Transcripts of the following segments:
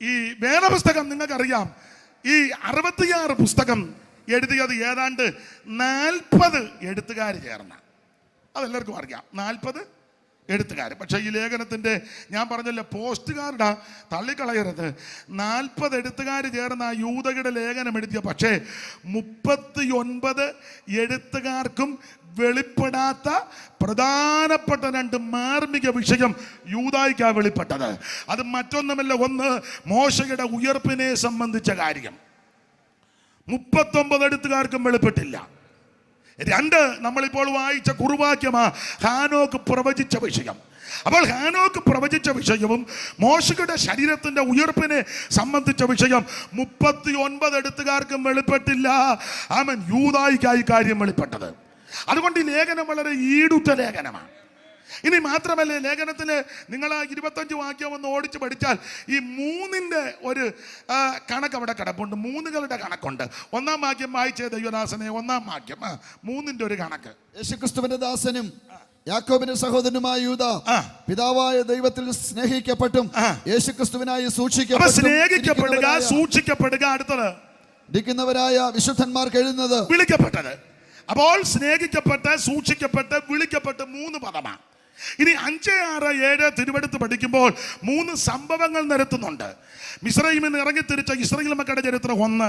ഈ വേദപുസ്തകം നിങ്ങൾക്കറിയാം, ഈ 66 പുസ്തകം എഴുതിയത് ഏതാണ്ട് 40 എഴുത്തുകാർ ചേർന്ന, അതെല്ലാവർക്കും അറിയാം, 40 എഴുത്തുകാർ. പക്ഷേ ഈ ലേഖനത്തിൻ്റെ ഞാൻ പറഞ്ഞല്ലോ, പോസ്റ്റുകാരുടെ തള്ളിക്കളയരുത്. 40 എഴുത്തുകാർ ചേർന്ന ആ യൂദയുടെ ലേഖനം എഴുതിയ, പക്ഷേ 39 എഴുത്തുകാർക്കും വെളിപ്പെടാത്ത പ്രധാനപ്പെട്ട 2 മാർമിക വിഷയം യൂദായ്ക്കാണ് വെളിപ്പെട്ടത്. അത് മറ്റൊന്നുമല്ല, ഒന്ന് മോശയുടെ ഉയർപ്പിനെ സംബന്ധിച്ച കാര്യം 39 എഴുത്തുകാർക്കും വെളിപ്പെട്ടില്ല. 2 നമ്മളിപ്പോൾ വായിച്ച കുറുവാക്യമാ ഹാനോക്ക് പ്രവചിച്ച വിഷയം. അപ്പോൾ ഹാനോക്ക് പ്രവചിച്ച വിഷയവും മോശയുടെ ശരീരത്തിന്റെ ഉയർപ്പിനെ സംബന്ധിച്ച വിഷയം 39 എഴുത്തുകാർക്കും വെളിപ്പെട്ടില്ല. ആമേൻ. യൂദായ്ക്കായി കാര്യം വെളിപ്പെട്ടത്. അതുകൊണ്ട് ഈ ലേഖനം വളരെ ഈടുറ്റ ലേഖനമാണ്. ഇനി മാത്രമല്ല, ലേഖനത്തിന് നിങ്ങൾ 25 വാക്യം ഒന്ന് ഓടിച്ച് പഠിച്ചാൽ ഈ 3ന്റെ ഒരു കണക്ക് അവിടെ കിടപ്പുണ്ട്. 3കളുടെ കണക്കുണ്ട്. 1-ാം വാക്യം വായിച്ചേ ദൈവദാസനെ. 1-ാം വാക്യം 3ന്റെ ഒരു കണക്ക്. യേശുക്രിസ്തുവിന്റെ ദാസനും യാക്കോബിന്റെ സഹോദരനുമായ യൂദ പിതാവായ ദൈവത്തിൽ സ്നേഹിക്കപ്പെട്ടും യേശുക്രിസ്തുവിനായി സ്നേഹിക്കപ്പെടുക, സൂക്ഷിക്കപ്പെടുക. അടുത്തത് ഇരിക്കുന്നവരായ വിശുദ്ധന്മാർക്ക് എഴുതുന്നത്, വിളിക്കപ്പെട്ടത്. അപ്പോൾ സ്നേഹിക്കപ്പെട്ട്, സൂക്ഷിക്കപ്പെട്ട്, വിളിക്കപ്പെട്ട് 3 പദമാണ്. ഇനി 5, 6, 7 തിരുവെടുത്ത് പഠിക്കുമ്പോൾ 3 സംഭവങ്ങൾ നിരത്തുന്നുണ്ട്. മിസ്രയീമിൽ നിന്ന് ഇറങ്ങിത്തിരിച്ച ഇസ്രായേൽ മക്കളുടെ ചരിത്രം 1,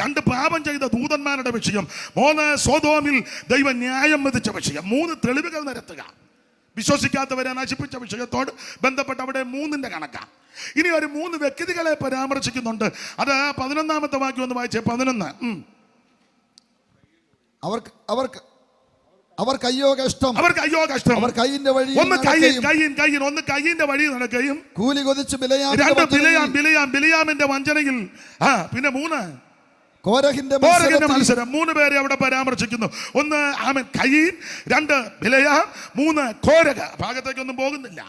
2 പാപം ചെയ്ത ദൂതന്മാരുടെ വിഷയം, 3 സോദോമിൽ ദൈവം ന്യായം വിധിച്ച വിഷയം. 3 തെളിവുകൾ നിരത്തുക. വിശ്വസിക്കാത്തവരെ നശിപ്പിച്ച വിഷയത്തോട് ബന്ധപ്പെട്ട് അവിടെ 3ന്റെ കണക്കാണ്. ഇനി ഒരു 3 വ്യക്തികളെ പരാമർശിക്കുന്നുണ്ട്. അത് 11-ാമത്തെ വാക്യം ഒന്ന് വായിച്ചേ. 11. അവർക്ക് അയ്യോ കഷ്ടം, അവർ കയ്യിന്റെ വഴി, ഒന്ന് കയ്യിന്റെ വഴി നടക്കുകയും കൂലി കൊതിച്ച് ബിലയാമിന്റെ വഞ്ചനയിൽ. പിന്നെ 3 കോരഹിന്റെ മത്സരം. 3 പേരെ അവിടെ പരാമർശിക്കുന്നു. 1 ആമൻ കയീൻ, 2 ബിലയാം, 3 കോരഹ. ഭാഗത്തേക്കൊന്നും പോകുന്നില്ല.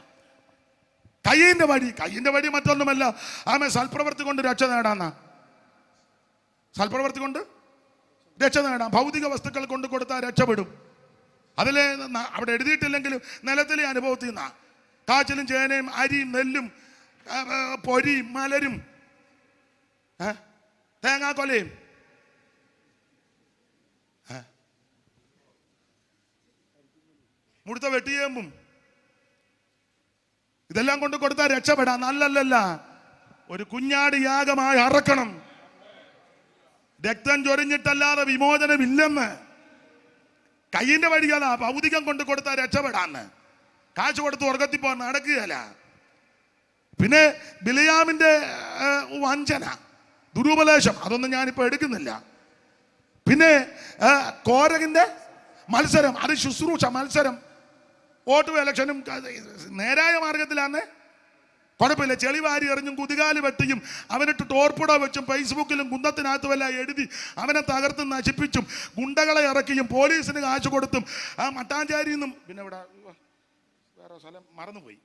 കയ്യിന്റെ വഴി മറ്റൊന്നുമല്ല, ആമൻ സൽപ്രവർത്തി കൊണ്ട് രക്ഷ നേടാന്ന. സൽപ്രവർത്തി കൊണ്ട് രക്ഷ നേടാം. ഭൗതിക വസ്തുക്കൾ കൊണ്ട് കൊടുത്താൽ രക്ഷപ്പെടും. അതിലെ അവിടെ എഴുതിയിട്ടില്ലെങ്കിലും നിലത്തിലെ അനുഭവത്തിൽ നിന്നാ. കാച്ചിലും ചേനയും അരിയും നെല്ലും പൊരിയും മലരും തേങ്ങാക്കൊലയും മുടുത്ത വെട്ടിയേമ്പും ഇതെല്ലാം കൊണ്ട് കൊടുത്താൽ രക്ഷപ്പെടാം. നല്ലല്ല, ഒരു കുഞ്ഞാട് യാഗമായി അറക്കണം. രക്തം ചൊരിഞ്ഞിട്ടല്ലാതെ വിമോചനമില്ലെന്ന്. കയ്യിന്റെ വഴിയല്ല, ഭൗതികം കൊണ്ട് കൊടുത്താൽ രക്ഷപ്പെടാന്ന്. കാശ് കൊടുത്ത് സ്വർഗത്തിൽ പോകാൻ നടക്കുകയല്ല. പിന്നെ ബിലയാമിന്റെ വഞ്ചന, ദുരുപദേശം, അതൊന്നും ഞാനിപ്പോൾ എടുക്കുന്നില്ല. പിന്നെ കോരഹിന്റെ മത്സരം, അത് ശുശ്രൂഷ മത്സരം. വോട്ട് ഇലക്ഷനും നേരായ മാർഗത്തിലാണ്, കുഴപ്പമില്ല. ചെളി വാരി എറിഞ്ഞും കുതികാല് വെട്ടിയും അവനിട്ട് ടോർപ്പിട വെച്ചും ഫേസ്ബുക്കിലും കുന്നത്തിനകത്തുമെല്ലാം എഴുതി അവനെ തകർത്തും നശിപ്പിച്ചും ഗുണ്ടകളെ ഇറക്കിയും പോലീസിന് കാശ് കൊടുത്തും ആ മട്ടാഞ്ചേരിയിൽ നിന്നും, പിന്നെ ഇവിടെ വേറെ സ്ഥലം മറന്നുപോയി,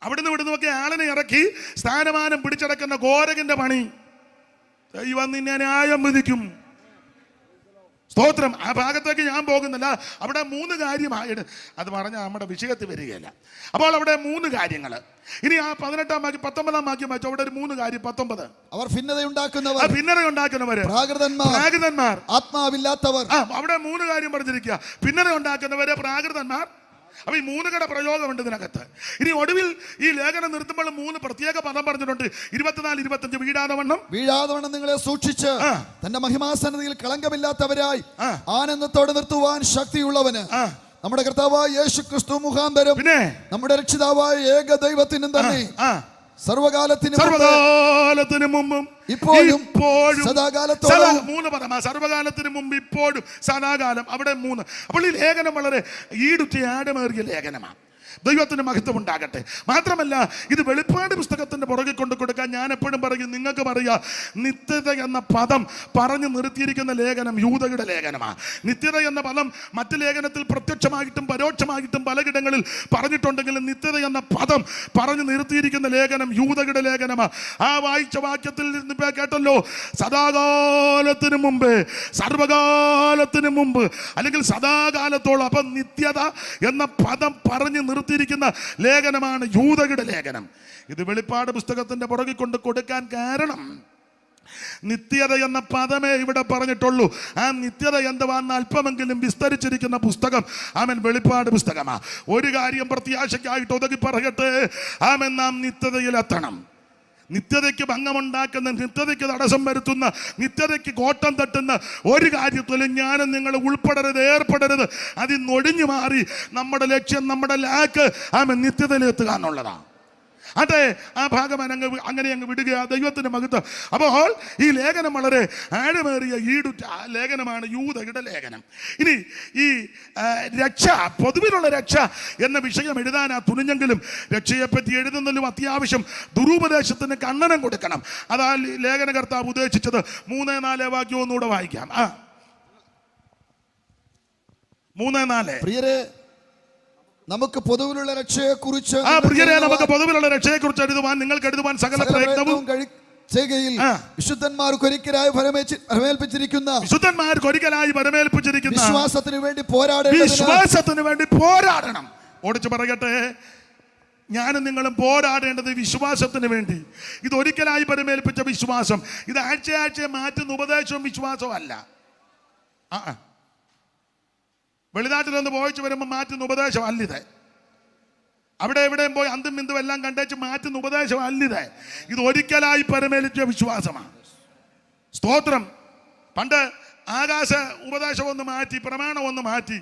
അവിടുന്ന് ഇവിടുന്നൊക്കെ ആളിനെ ഇറക്കി സ്ഥാനമാനം പിടിച്ചടക്കുന്ന കോരകന്റെ പണി. ദൈവം നിന്നെ ന്യായം വിധിക്കും. സ്തോത്രം. ആ ഭാഗത്തേക്ക് ഞാൻ പോകുന്നില്ല. അവിടെ 3 കാര്യമായിട്ട് അത് പറഞ്ഞാൽ നമ്മുടെ വിഷയത്തിൽ വരികയില്ല. അപ്പോൾ അവിടെ 3 കാര്യങ്ങൾ. ഇനി ആ 18-ാം വാക്യം 19-ാം വാക്യം വായിച്ചു. അവിടെ ഒരു 3 കാര്യം. 19. അവർ ഭിന്നതയുണ്ടാക്കുന്നവർ, പ്രാകൃതന്മാർ, ആത്മാവില്ലാത്തവർ. അവിടെ 3 കാര്യം പറഞ്ഞിരിക്കുക. ഭിന്നത ഉണ്ടാക്കുന്നവര്, പ്രാകൃതന്മാർ. അപ്പൊ ഈ 3 പ്രയോഗമുണ്ട് ഇതിനകത്ത്. ഇനി ഒടുവിൽ ഈ ലേഖനം നിർത്തുമ്പോൾ 3 പ്രത്യേക പദം പറഞ്ഞിട്ടുണ്ട്. 24, 25. വീഴാതെ വണ്ണം നിങ്ങളെ സൂക്ഷിച്ച് തന്റെ മഹിമാസന്നതിയിൽ കളങ്കമില്ലാത്തവരായി ആനന്ദത്തോടെ നിർത്തുവാൻ ശക്തിയുള്ളവന് നമ്മുടെ കർത്താവായ യേശുക്രിസ്തു മുഖാന്തരം പിന്നെ നമ്മുടെ രക്ഷിതാവായ ഏക ദൈവത്തിനും തന്നെ സർവകാലത്തിനും മുമ്പും ഇപ്പോഴും സദാകാലത്തോളം. 3 പദം. സർവകാലത്തിന് മുമ്പ്, ഇപ്പോഴും, സദാകാലം. അവിടെ 3. അപ്പോൾ ഈ ലേഖനം വളരെ ഈടുറ്റ ആഴമേറിയ ലേഖനമാണ്. ദൈവത്തിന് മഹത്വം ഉണ്ടാകട്ടെ. മാത്രമല്ല, ഇത് വെളിപ്പാട് പുസ്തകത്തിന്റെ പുറകെ കൊണ്ട് കൊടുക്കാൻ ഞാൻ എപ്പോഴും പറയും, നിങ്ങൾക്ക് പറയാം, നിത്യത എന്ന പദം പറഞ്ഞു നിർത്തിയിരിക്കുന്ന ലേഖനം യൂദയുടെ ലേഖനമാണ്. നിത്യത എന്ന പദം മറ്റ് ലേഖനത്തിൽ പ്രത്യക്ഷമായിട്ടും പരോക്ഷമായിട്ടും പലയിടങ്ങളിൽ പറഞ്ഞിട്ടുണ്ടെങ്കിലും നിത്യത എന്ന പദം പറഞ്ഞു നിർത്തിയിരിക്കുന്ന ലേഖനം യൂദയുടെ ലേഖനമാണ്. ആ വായിച്ച വാക്യത്തിൽ നിന്ന് കേട്ടല്ലോ, സദാകാലത്തിന് മുമ്പ്, സർവകാലത്തിന് മുമ്പ്, അല്ലെങ്കിൽ സദാകാലത്തോളം. അപ്പം നിത്യത എന്ന പദം പറഞ്ഞു നിർത്തി നിർത്തിയിരിക്കുന്ന ലേഖനമാണ് യൂദയുടെ ലേഖനം. ഇത് വെളിപ്പാട് പുസ്തകത്തിന്റെ പുറകിൽ കൊണ്ട് കൊടുക്കാൻ കാരണം നിത്യത എന്ന പദമേ ഇവിടെ പറഞ്ഞിട്ടുള്ളൂ. ആ നിത്യത എന്തുവാന്ന് അല്പമെങ്കിലും വിസ്തരിച്ചിരിക്കുന്ന പുസ്തകം ആമൻ വെളിപ്പാട് പുസ്തകമാ. ഒരു കാര്യം പ്രത്യാശയ്ക്കായിട്ട് ഒതുക്കി പറയട്ടെ, ആമൻ നാം നിത്യതയിലെത്തണം. നിത്യതയ്ക്ക് ഭംഗമുണ്ടാക്കുന്ന, നിത്യതയ്ക്ക് തടസ്സം വരുത്തുന്ന, നിത്യതയ്ക്ക് കോട്ടം തട്ടുന്ന ഒരു കാര്യത്തിലും ഞാനും നിങ്ങൾ ഉൾപ്പെടരുത്, ഏർപ്പെടരുത്. അതിൽ നൊടിഞ്ഞു മാറി നമ്മുടെ ലക്ഷ്യം, നമ്മുടെ ലാക്ക് ആമൻ നിത്യതയിലെത്തുക എന്നുള്ളതാണ്. അതെ, ആ ഭാഗം അങ്ങനെ അങ്ങ് വിടുക. ദൈവത്തിന്റെ മഹത്വം. അപ്പോൾ ഈ ലേഖനം വളരെ ആഴമേറിയ ഈടുറ്റ ലേഖനമാണ് യൂദയുടെ ലേഖനം. ഇനി ഈ രക്ഷ, പൊതുവിലുള്ള രക്ഷ എന്ന വിഷയം എഴുതാനാ തുനിഞ്ഞെങ്കിലും രക്ഷയെപ്പറ്റി എഴുതുന്നതിലും അത്യാവശ്യം ദുരുപദേശത്തിന് കണ്ണനം കൊടുക്കണം. അതാ ലേഖനകർത്താവ് ഉദ്ദേശിച്ചത്. 3-4 വാക്യം ഒന്നുകൂടെ വായിക്കാം. 3-4. പ്രിയരെ, നമുക്ക് പൊതുവിലുള്ള രക്ഷയെക്കുറിച്ച് നമുക്ക് പൊതുവിലുള്ള രക്ഷയെക്കുറിച്ച് എഴുതുവാൻ നിങ്ങൾക്ക് എഴുതുവാൻ സകല പ്രയത്നവും ചെയ്യുകയിൽ വിശുദ്ധന്മാർക്കൊരിക്കലായി ഭരമേൽപ്പിച്ചിരിക്കുന്ന വിശ്വാസത്തിന് വേണ്ടി പോരാടണം. ഓടിച്ചു പറയട്ടെ, ഞാനും നിങ്ങളും പോരാടേണ്ടത് വിശ്വാസത്തിന് വേണ്ടി. ഇത് ഒരിക്കലായി പരമേൽപ്പിച്ച വിശ്വാസം. ഇത് ആഴ്ച മാറ്റുന്ന ഉപദേശവും വിശ്വാസവും അല്ല. വെളിനാട്ടിലൊന്ന് പോയിച്ച് വരുമ്പോൾ മാറ്റുന്ന ഉപദേശം അല്ലിത്. അവിടെ എവിടെയും പോയി അന്തും ബിന്ദും എല്ലാം കണ്ടേച്ച് മാറ്റുന്ന ഉപദേശം അല്ലിത്. ഇത് ഒരിക്കലായി പരമേൽപ്പിച്ച വിശ്വാസമാണ്. സ്തോത്രം. പണ്ട് ആകാശ ഉപദേശം ഒന്ന് മാറ്റി, പ്രമാണം ഒന്ന് മാറ്റി,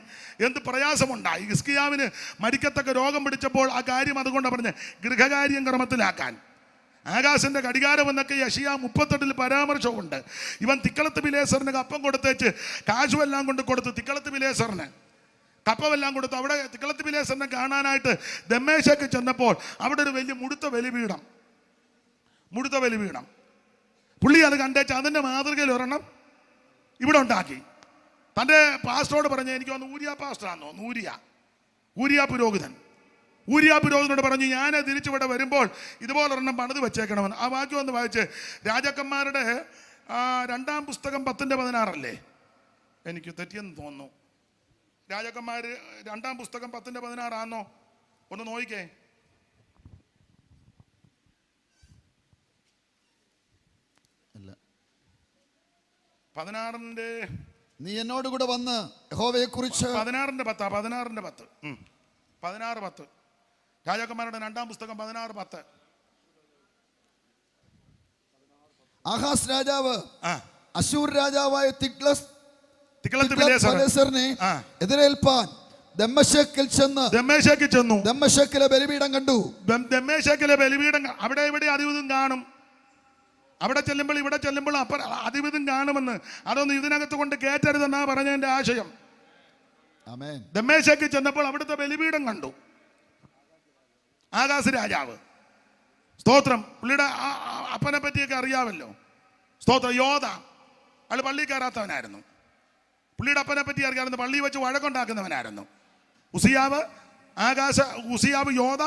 എന്ത് പ്രയാസമുണ്ടായി. ഹിസ്കിയാവിന് മരിക്കത്തക്ക രോഗം പിടിച്ചപ്പോൾ ആ കാര്യം അതുകൊണ്ട് പറഞ്ഞ് ഗൃഹകാര്യം ക്രമത്തിലാക്കാൻ. ആകാശന്റെ ഘടികാരം എന്നൊക്കെ യെശയ്യാ 38 പരാമർശമുണ്ട്. ഇവൻ തിക്കളത്ത് ബിലേസറിന് കപ്പം കൊടുത്തേച്ച് കാശുമെല്ലാം കൊണ്ട് കൊടുത്ത് തിക്കളത്ത് ബിലേസറിന് കപ്പമെല്ലാം കൊടുത്തു. അവിടെ തിക്കളത്ത് ബിലേസറിനെ കാണാനായിട്ട് ദമ്മേശക്ക് ചെന്നപ്പോൾ അവിടെ ഒരു വലിയ മുടുത്ത ബലിപീഠം. പുള്ളി അത് കണ്ടേച്ച് അതിൻ്റെ മാതൃകയിൽ ഒരെണ്ണം ഇവിടെ ഉണ്ടാക്കി. തൻ്റെ പാസ്റ്ററോട് പറഞ്ഞ്, എനിക്ക് വന്ന് ഊരിയ പാസ്റ്ററാന്നോ, ഊരിയ പുരോഹിതനോട് പറഞ്ഞു, ഞാൻ തിരിച്ചിവിടെ വരുമ്പോൾ ഇതുപോലൊരെണ്ണം പണിത് വെച്ചേക്കണമെന്ന്. ആ വാക്യം ഒന്ന് വായിച്ച്. രാജാക്കന്മാരുടെ 2-ാം പുസ്തകം 10-16 അല്ലേ? എനിക്ക് തെറ്റിയെന്ന് തോന്നുന്നു. രാജാക്കന്മാർ 2-ാം പുസ്തകം 10-16 ആണോ? ഒന്ന് നോക്കിക്കേ. 16-ന്റെ നീ എന്നോട് കൂടെ വന്ന് യഹോവയെ കുറിച്ച് 16:10 രാജാക്കന്മാരുടെ 2-ാം പുസ്തകം 16:10. ആഹാസ് രാജാവ് അശൂർ രാജാവായ തിഗ്ലത്ത്-പിലേസറിനെ എതിരേൽപ്പാൻ ദമ്മേശക്കിൽ ചെന്നു. ദമ്മേശക്കിലെ ബലിപീഠം കണ്ടു. അവിടെ ഇവിടെ അതിവിധം കാണും. അവിടെ ചെല്ലുമ്പോൾ ഇവിടെ ചെല്ലുമ്പോൾ അതിവിധം കാണുമെന്ന്. അതൊന്നും ഇതിനകത്ത് കൊണ്ട് കേറ്റരുതെന്നാ പറഞ്ഞതിന്റെ ആശയം. ദമ്മേശക്കിൽ ചെന്നപ്പോൾ അവിടുത്തെ ബലിപീഠം കണ്ടു. ആകാശ രാജാവ്. സ്തോത്രം. പുള്ളിയുടെ അപ്പനെ പറ്റിയൊക്കെ അറിയാമല്ലോ. സ്തോത്രം. യോധ. അയാൾ പള്ളി കയറാത്തവനായിരുന്നു. പുള്ളിയുടെ അപ്പനെ പറ്റി അറിയാമായിരുന്നു. പള്ളി വെച്ച് വഴക്കുണ്ടാക്കുന്നവനായിരുന്നു. ഉസിയാവ്, യോധ,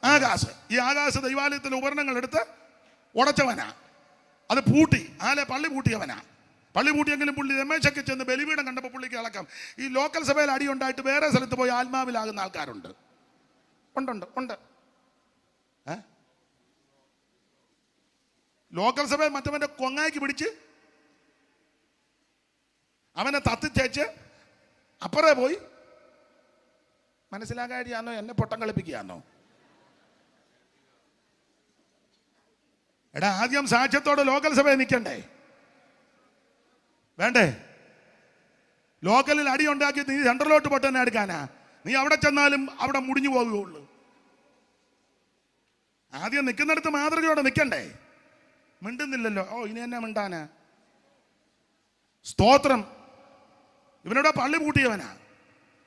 ആകാശ്. ഈ ആകാശ് ദൈവാലയത്തിലെ ഉപകരണങ്ങൾ എടുത്ത് ഉടച്ചവനാ. അത് പൂട്ടി. പള്ളി പൂട്ടിയവനാ. പള്ളി പൂട്ടിയെങ്കിലും പുള്ളി രമേശൊക്കെ ചെന്ന് ബലിപീഠം കണ്ടപ്പോൾ പുള്ളിക്ക് ഇളക്കം. ഈ ലോക്കൽ സഭയിൽ അടിയുണ്ടായിട്ട് വേറെ സ്ഥലത്ത് പോയി ആത്മാവിലാകുന്ന ആൾക്കാരുണ്ട്. ഉണ്ട്. ലോക്കൽ സഭയിൽ മറ്റവന്റെ കൊങ്ങായിക്ക് പിടിച്ച് അവനെ തത്തിച്ചേച്ച് അപ്പുറേ പോയി മനസ്സിലാകാടിയാണോ എന്നെ പൊട്ടം കളിപ്പിക്കുകയാണോ? എടാ, ആദ്യം സാക്ഷ്യത്തോടെ ലോക്കൽ സഭയിൽ നിൽക്കണ്ടേ? വേണ്ടേ? ലോക്കലിൽ അടി ഉണ്ടാക്കി നീ സെൻട്രലോട്ട് പൊട്ടന്നെ എടുക്കാനാ? നീ അവിടെ ചെന്നാലും അവിടെ മുടിഞ്ഞു പോകുകയുള്ളൂ. ആദ്യം നിൽക്കുന്നിടത്ത് മാതൃകയോടെ നിൽക്കണ്ടേ? മിണ്ടുന്നില്ലല്ലോ. ഇനി എന്നെ മിണ്ടാനാ? സ്തോത്രം. ഇവനോട് പള്ളി പൂട്ടിയവനാ.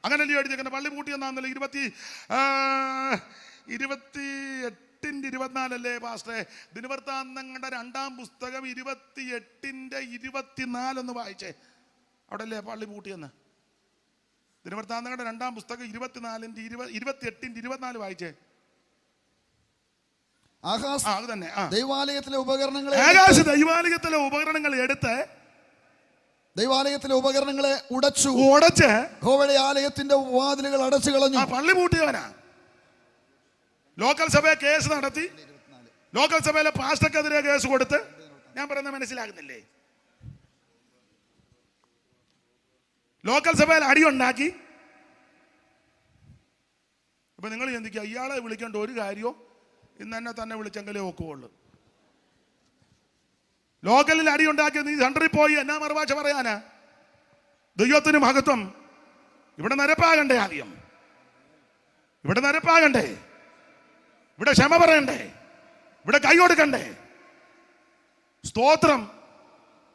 അങ്ങനല്ലേ എഴുതിയേക്കുന്നത്? പള്ളി പൂട്ടിയെന്നാന്നല്ലോ 28-24 പാസ്റ്ററെ. ദിനവൃത്താന്തങ്ങളുടെ 2-ാം പുസ്തകം 28-24 ഒന്ന് വായിച്ചേ. അവിടെ അല്ലേ പള്ളി പൂട്ടിയെന്ന്? ദിനവൃത്താന്തങ്ങളുടെ 2-ാം പുസ്തകം 28-24 വായിച്ചേ. അത് തന്നെ. ദൈവാലയത്തിലെ ഉപകരണങ്ങളെ എടുത്ത് ദൈവാലയത്തിലെ ഉപകരണങ്ങളെ ഉടച്ച് യഹോവയുടെ ആലയത്തിന്റെ വാതിലുകൾ അടച്ചു കളഞ്ഞു. പള്ളി പൂട്ടിയവനാ. ലോക്കൽ സഭയെ കേസ് നടത്തി, ലോക്കൽ സഭയിലെ പാസ്റ്റർക്കെതിരെ കേസ് കൊടുത്ത്. ഞാൻ പറയുന്നത് മനസ്സിലാകുന്നില്ലേ? ലോക്കൽ സഭയിൽ അടിയുണ്ടാക്കി. അപ്പൊ നിങ്ങൾ ചിന്തിക്കുക, ഇയാളെ വിളിക്കേണ്ട ഒരു കാര്യവും ഇന്ന് തന്നെ വിളിച്ചെങ്കിലേ ഒക്കുള്ളൂ. ലോക്കലിൽ അടിയുണ്ടാക്കി നീ സെന്ററിൽ പോയി എന്നാ മറുഭാഷ പറയാനാ? ദൈവത്തിന് മഹത്വം. ഇവിടെ നിരപ്പാകണ്ടേ? ആദ്യം ഇവിടെ നിരപ്പാകണ്ടേ? ഇവിടെ ക്ഷമ പറയണ്ടേ? ഇവിടെ കൈ കൊടുക്കണ്ടേ? സ്തോത്രം.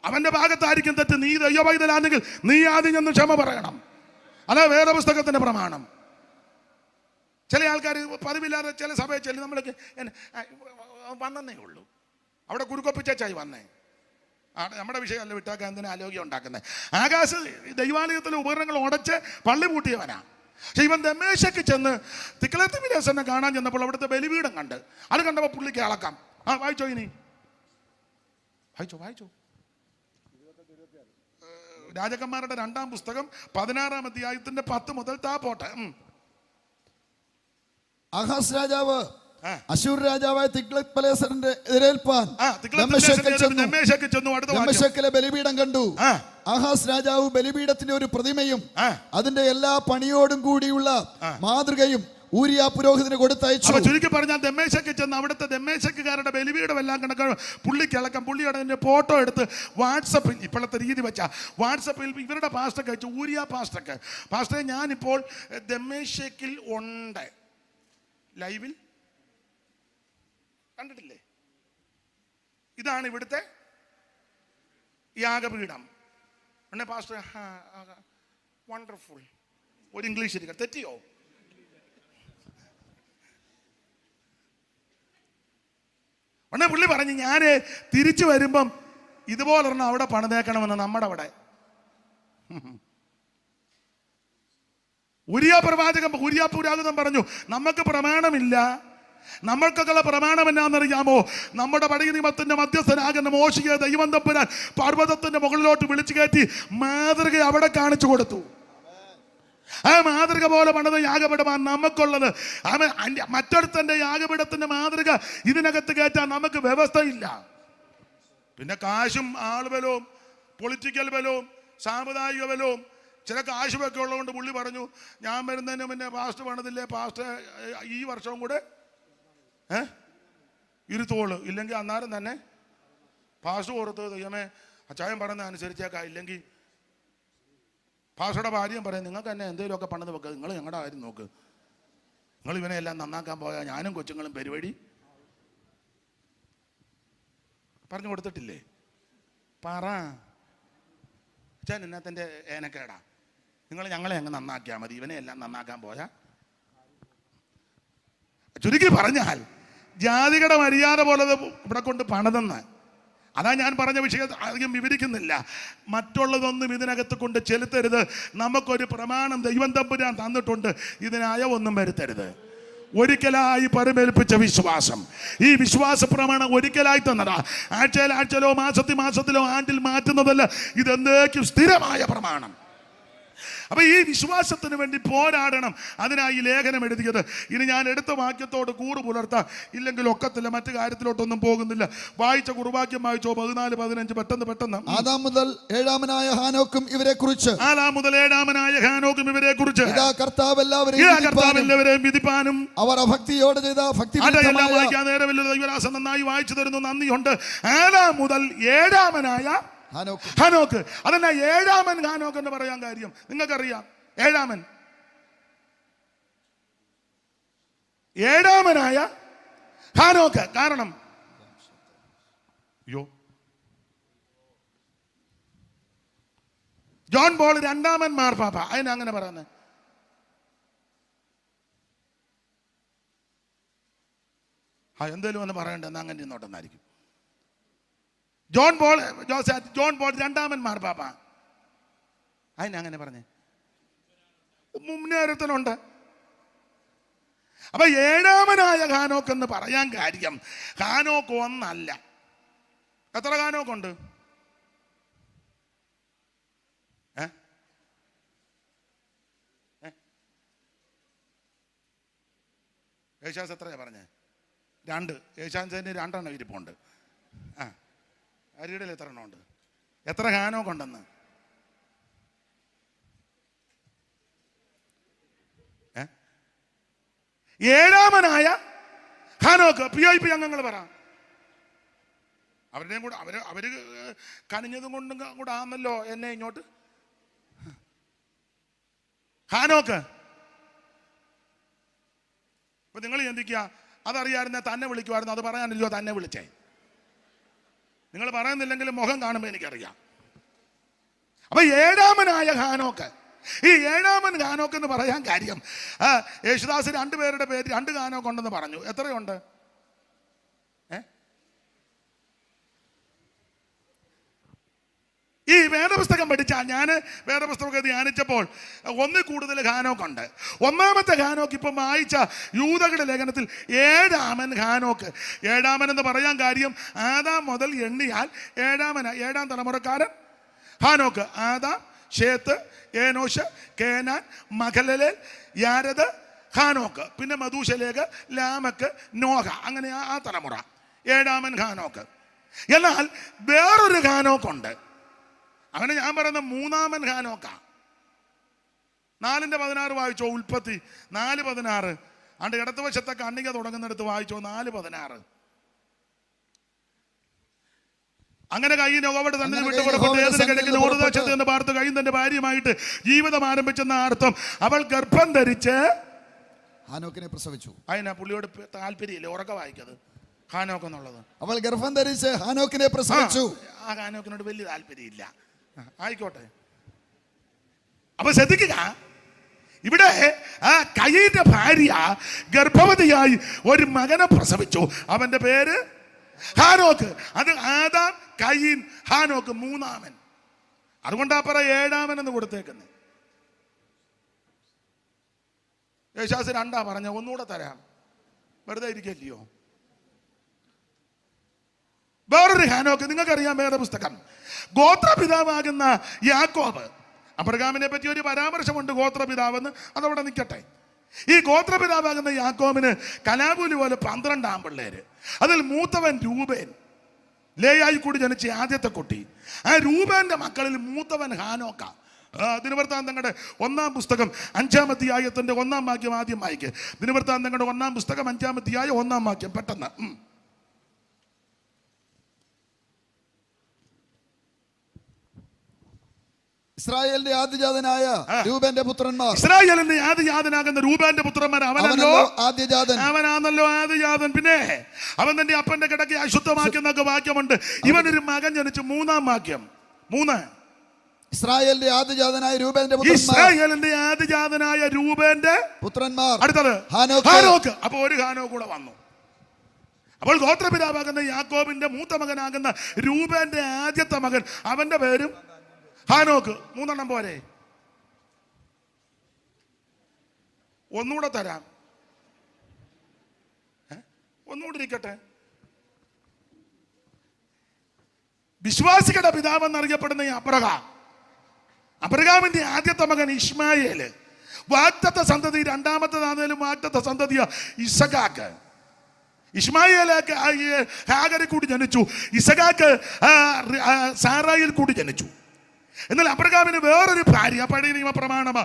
അവന്റെ ഭാഗത്തായിരിക്കും തെറ്റ്. നീ ദൈവവൈതലാണെങ്കിൽ നീ ആദ്യം ചെന്ന് ക്ഷമ പറയണം. അതാ വേദപുസ്തകത്തിന്റെ പ്രമാണം. ചില ആൾക്കാർ പതിവില്ലാതെ ചില സഭയിൽ ചെല്ലി നമ്മളൊക്കെ വന്നേ ഉള്ളൂ. അവിടെ കുരുക്കൊപ്പിച്ചായി വന്നേ. നമ്മുടെ വിഷയമല്ല, വിട്ടാക്കാൻ എന്തിനാ ആലോക്യം ഉണ്ടാക്കുന്നത്? ആകാശ ദൈവാലയത്തിലെ ഉപകരണങ്ങൾ ഉടച്ച് പള്ളി പൂട്ടിയവനാ. പക്ഷെ ഇവൻ ദമ്മേശക്ക് ചെന്ന് തിക്ലത്തിമിലേസനെ കാണാൻ ചെന്നപ്പോൾ അവിടുത്തെ ബലിപീഠം കണ്ട്. അത് കണ്ടപ്പോൾ പുള്ളിക്ക് അളക്കാം. വായിച്ചോ, ഇനി വായിച്ചോ. രാജകന്മാരുടെ 2-ാം പുസ്തകം 16-ാം അധ്യായത്തിന്റെ 10 മുതൽ താപോട്ടെ. ആഹാസ് രാജാവ് അശൂർ രാജാവായ തിഗ്ലത്ത്-പിലേസറിന്റെ എതിരേൽപ്പാൻ ദമ്മേശക്കിലെ ബലിപീഠം കണ്ടു. ആഹാസ് രാജാവ് ബലിപീഠത്തിന്റെ ഒരു പ്രതിമയും അതിന്റെ എല്ലാ പണിയോടും കൂടിയുള്ള മാതൃകയും ഊരിയ പുരോഹിതന് കൊടുത്തയച്ചു. ചുരുക്കി പറഞ്ഞാൽ ദമ്മേശക്ക് ചെന്ന് അവിടുത്തെ ദമ്മേശക്കുകാരുടെ ബലിപീഠം എല്ലാം കണക്കാണ്. പുള്ളിക്കിളക്കം. പുള്ളിയുടെ ഫോട്ടോ എടുത്ത് വാട്സപ്പിൽ, ഇപ്പോഴത്തെ രീതി വെച്ചാ വാട്സപ്പിൽ ഇവരുടെ പാസ്റ്റർക്ക് അയച്ചു. ഊരിയ പാസ്റ്റർക്ക്, പാസ്റ്ററെ ഞാനിപ്പോൾ ദമ്മേശക്കിൽ ഉണ്ട്. ലൈവിൽ കണ്ടിട്ടില്ലേ? ഇതാണ് ഇവിടുത്തെ യാഗപീഠം. ഉടനെ പാസ്റ്റർ വണ്ടർഫുൾ. ഒരു ഇംഗ്ലീഷ് തെറ്റിയോ? ഉടനെ പുള്ളി പറഞ്ഞു, ഞാൻ തിരിച്ചു വരുമ്പം ഇതുപോലൊരെണ്ണം അവിടെ പണിതേക്കണമെന്ന്. നമ്മുടെ അവിടെ ഉരിയ പ്രവാചകൻ, ഉരിയ പുരാതനം പറഞ്ഞു, നമുക്ക് പ്രമാണമില്ല. നമ്മൾക്കൊക്കെയുള്ള പ്രമാണം എന്നാണെന്നറിയാമോ? നമ്മുടെ പഴയ നിയമത്തിന്റെ മധ്യസ്ഥനാകുന്ന മോശയെ ദൈവം തമ്പുരാൻ പർവ്വതത്തിന്റെ മുകളിലോട്ട് വിളിച്ചു കയറ്റി മാതൃക അവിടെ കാണിച്ചു കൊടുത്തു. ആ മാതൃക പോലെ പണിത യാഗപീഠമാണ് നമുക്കുള്ളത്. മറ്റൊരുത്തന്റെ യാഗപീഠത്തിന്റെ മാതൃക ഇതിനകത്ത് കയറ്റാൻ നമുക്ക് വ്യവസ്ഥയില്ല. പിന്നെ കാശും ആൾബലവും പൊളിറ്റിക്കൽ ബലവും സാമുദായിക ബലവും ചില കാശുമൊക്കെ ഉള്ളതുകൊണ്ട് പുള്ളി പറഞ്ഞു, ഞാൻ വരുന്നതിന് മുന്നേ പാസ്റ്റ് പണിതില്ലേ, പാസ്റ്റ് ഈ വർഷവും കൂടെ ഇരുത്തോളൂ, ഇല്ലെങ്കിൽ അന്നേരം തന്നെ പാസ്റ്റ് കൊടുത്ത് ദൈവമേ അച്ചായൻ പറയുന്ന അനുസരിച്ചേക്കാം, ഇല്ലെങ്കിൽ പാസ്റ്ററുടെ ഭാര്യയും പറയും നിങ്ങൾക്ക് തന്നെ എന്തെങ്കിലുമൊക്കെ പണിത് വെക്കുക, നിങ്ങൾ ഞങ്ങളുടെ കാര്യം നോക്ക്, നിങ്ങൾ ഇവനെ എല്ലാം നന്നാക്കാൻ പോയാൽ ഞാനും കൊച്ചുങ്ങളും പരിപാടി പറഞ്ഞു കൊടുത്തിട്ടില്ലേ? പറ അച്ഛൻ ഇന്നത്തെ ഏനക്കേടാ, നിങ്ങൾ ഞങ്ങളെ അങ്ങ് നന്നാക്കിയാൽ മതി, ഇവനെ എല്ലാം നന്നാക്കാൻ പോയാൽ. ചുരുക്കി പറഞ്ഞാൽ ജാതികളുടെ മര്യാദ പോലെ ഇവിടെ കൊണ്ട് പണിതെന്ന്. അതാ ഞാൻ പറഞ്ഞ വിഷയം അധികം വിവരിക്കുന്നില്ല. മറ്റുള്ളതൊന്നും ഇതിനകത്ത് കൊണ്ട് ചെലുത്തരുത്. നമുക്കൊരു പ്രമാണം ദൈവം തമ്പുരാൻ തന്നിട്ടുണ്ട്, ഇതിന് അയവൊന്നും വരുത്തരുത്. ഒരിക്കലായി പരിമേൽപ്പിച്ച വിശ്വാസം, ഈ വിശ്വാസ പ്രമാണം ഒരിക്കലായി തന്നതാ. ആഴ്ചയിലോ മാസത്തിലോ ആണ്ടിൽ മാറ്റുന്നതല്ല, ഇതെന്തേക്കും സ്ഥിരമായ പ്രമാണം. അപ്പൊ ഈ വിശ്വാസത്തിന് വേണ്ടി പോരാടണം. അതിനായി ലേഖനം എഴുതിയത്. ഇനി ഞാൻ എടുത്ത വാക്യത്തോട് കൂറ് പുലർത്താം, ഇല്ലെങ്കിൽ ഒക്കത്തില്ല. മറ്റു കാര്യത്തിലോട്ടൊന്നും പോകുന്നില്ല. വായിച്ച കുറുവാക്യം വായിച്ചോ, 14-15 പെട്ടെന്ന്. ആദാം മുതൽ ഏഴാമനായ ഹാനോക്കും ഇവരെ കുറിച്ച് കർത്താവ് എല്ലാവരെയും വിധിപ്പാനും അവർ അഭക്തിയോടെ ചെയ്ത ഭക്തി വായിക്കാൻ നേരമില്ല. ദൈവരാസം നന്നായി വായിച്ചു തരുന്നു, നന്ദിയുണ്ട്. ആദാം മുതൽ ഏഴാമനായ ഹാനോക്ക്. അതല്ല ഏഴാമൻ ഹാനോക്ക് എന്ന് പറയാൻ കാര്യം നിങ്ങൾക്കറിയാം. ഏഴാമനായ ഹാനോക്ക്. കാരണം ജോൺ പോൾ 2ാമൻ മാർപ്പാപ്പ. അതിനങ്ങനെ പറയുന്നത് എന്തേലും ഒന്ന് പറയണ്ടെന്ന് അങ്ങനെ ഇന്നോട്ടെന്നായിരിക്കും. ജോൺ പോൾ 2ാമൻ മാർപ്പാപ്പ. അതിനങ്ങനെ പറഞ്ഞേ മുന്നേറ്റത്തിനുണ്ട്. അപ്പൊ ഏഴാമനായ ഹാനോക്ക് എന്ന് പറയാൻ കാര്യം, ഹാനോക്ക് ഒന്നല്ല. എത്ര ഹാനോക്കുണ്ട്? യേശാസ് എത്രയാ പറഞ്ഞേ? 2. യേശാൻസിന് 2 ഇരിപ്പുണ്ട്. ആ, അരിയുടെ എത്ര എണ്ണം ഉണ്ട്? എത്ര ഹാനോക്ക് ഉണ്ടെന്ന്? ഏഴാമനായ ഹാനോക്ക്. PIP അംഗങ്ങൾ പറ. അവരുടെയും കൂടെ അവര് കനിഞ്ഞതും കൊണ്ടും കൂടെ ആണല്ലോ എന്നെ ഇങ്ങോട്ട്. ഹാനോക്ക്. ഇപ്പൊ നിങ്ങൾ ചിന്തിക്കുക, അതറിയായിരുന്ന തന്നെ വിളിക്കുമായിരുന്നു. അത് പറയാനില്ലോ തന്നെ വിളിച്ചേ. നിങ്ങൾ പറയുന്നില്ലെങ്കിലും മുഖം കാണുമ്പോൾ എനിക്കറിയാം. അപ്പൊ ഏഴാമനായ ഹാനോക്ക്. ഈ ഏഴാമൻ ഹാനോക്ക് എന്ന് പറയാൻ കാര്യം, യേശുദാസ് 2 പേരുടെ പേര് 2 ഹാനോക്ക് ഉണ്ടെന്ന് പറഞ്ഞു. എത്രയുണ്ട്? ഈ വേദപുസ്തകം പഠിച്ചാൽ, ഞാൻ വേദപുസ്തകമൊക്കെ ധ്യാനിച്ചപ്പോൾ 1 കൂടുതൽ ഹാനോക്കുണ്ട്. 1-ാമത്തെ ഹാനോക്ക് ഇപ്പം വായിച്ച യൂദകളുടെ ലേഖനത്തിൽ 7-ാമൻ ഹാനോക്ക്. 7-ാമൻ എന്ന് പറയാൻ കാര്യം, ആദാം മുതൽ എണ്ണിയാൽ 7-ാം തലമുറക്കാരൻ ഹാനോക്ക്. ആദാം, ഷേത്ത്, ഏനോഷ്, കേനാൻ, മഹലലേൽ, യാരദ്, ഹാനോക്ക്. പിന്നെ മധൂശലേക്ക്, ലാമക്ക്, നോഹ. അങ്ങനെ ആ തലമുറ 7-ാമൻ ഹാനോക്ക്. എന്നാൽ വേറൊരു ഹാനോക്കുണ്ട്. അങ്ങനെ ഞാൻ പറയുന്ന 3-ാമൻ ഹാനോക്ക. 4:16 വായിച്ചോ. ഉൽപ്പത്തി 4:16. അണ്ട് ഇടതുവശത്തെ കണ്ണിക തുടങ്ങുന്നിടത്ത് വായിച്ചോ. 4:16. അങ്ങനെ കയ്യിൽ യഹോവയുടെ തന്നെ വിട്ടുപുറപ്പെട്ട് ഏതിന് കിഴക്കിൽ ഓടുദേശത്ത് എന്ന് പാർത്ത് കയ്യും തന്റെ ഭാര്യയുമായിട്ട് ജീവിതം ആരംഭിച്ചെന്ന അർത്ഥം. അവൾ ഗർഭം ധരിച്ച് ഹാനോക്കിനെ പ്രസവിച്ചു. അതിനാ പുള്ളിയോട് താല്പര്യമില്ല ഉറക്കെ വായിക്കത് ഹാനോക്ക് എന്നുള്ളത്. അവൾ ഗർഭം ധരിച്ച് ഹാനോക്കിനെ പ്രസവിച്ചു. ആ ഹാനോക്കിനോട് വലിയ താല്പര്യമില്ല. ആയിക്കോട്ടെ. അപ്പൊ ശ്രദ്ധിക്കുക, ഇവിടെ ആ കയീന്റെ ഭാര്യ ഗർഭവതിയായി ഒരു മകനെ പ്രസവിച്ചു. അവന്റെ പേര് ഹാനോക്ക്. അത് ആദാം, കയീൻ, ഹാനോക്ക് 3-ാമൻ. അതുകൊണ്ടാ പറ 7-ാമൻ എന്ന് കൊടുത്തേക്കുന്നത്. യേശാസ് 2 പറഞ്ഞ. ഒന്നുകൂടെ തരാം, വെറുതെ ഇരിക്കല്ലയോ. വേറൊരു ഹാനോക്ക് നിങ്ങൾക്കറിയാം. വേദപുസ്തകം ഗോത്രപിതാവാകുന്ന യാക്കോബ്. അബ്രഹാമിനെ പറ്റി ഒരു പരാമർശമുണ്ട്, ഗോത്രപിതാവെന്ന്. അതവിടെ നിൽക്കട്ടെ. ഈ ഗോത്രപിതാവാകുന്ന യാക്കോബിന് കലാപൂലി പോലെ 12 ആൺപിള്ളേര്. അതിൽ മൂത്തവൻ രൂബേൻ, ലേയായി കൂടി ജനിച്ച ആദ്യത്തെ കുട്ടി. ആ രൂബേന്റെ മക്കളിൽ മൂത്തവൻ ഹാനോക്ക. ദിനവൃത്താന്തങ്ങളുടെ 1-ാം പുസ്തകം 5-ാം അധ്യായത്തിന്റെ 1-ാം വാക്യം ആദ്യം വായിക്ക്. ദിനവൃത്താന്തങ്ങളുടെ 1-ാം പുസ്തകം 5-ാം അധ്യായം 1-ാം വാക്യം പെട്ടെന്ന്. ഇസ്രായേലിന്റെ ആദ്യജാതനായ രൂബേന്റെ പുത്രന്മാർ. ഇസ്രായേലിന്റെ ആദ്യജാതനാകുന്ന രൂബേന്റെ പുത്രന്മാർ. അവനാണല്ലോ ആദ്യജാതൻ. പിന്നെ അവൻ തന്റെ അപ്പന്റെ കിടക്കെ അശുദ്ധമാക്കുന്നൊക്കെ വാക്യമുണ്ട്. ഇവനൊരു മകൻ ജനിച്ചു. 3-ാം വാക്യം 3. ഇസ്രായേലിന്റെ ആദ്യജാതനായ രൂബേന്റെ പുത്രന്മാർ. അടുത്തത് ഹാനോക്ക്. അപ്പൊ ഒരു ഹാനോക്ക് കൂടെ വന്നു. അപ്പോൾ ഗോത്രപിതാവാകുന്ന യാക്കോബിന്റെ മൂത്ത മകനാകുന്ന രൂബേന്റെ ആദ്യത്തെ മകൻ, അവന്റെ പേരും ഹാനോക്ക്. 3 പോരെ? ഒന്നുകൂടെ തരാം, ഒന്നുകൂടെ ഇരിക്കട്ടെ. വിശ്വാസികളുടെ പിതാവെന്നറിയപ്പെടുന്ന ഈ അബ്രഹാമിന്റെ ആദ്യത്തെ മകൻ ഇശ്മായേല്. വാഗ്ദത്ത സന്തതി 2-ാമത്തേതാണേലും വാഗ്ദത്ത സന്തതിയ ഇസഹാക്ക്. ഇശ്മായേലേക്ക് ഹാഗറിൽ കൂടി ജനിച്ചു. ഇസഹാക്ക് സാറായിൽ കൂടി ജനിച്ചു. എന്നാൽ അബ്രഹാമിന് വേറൊരു ഭാര്യ, പഴയ നിയമ പ്രമാണമാ,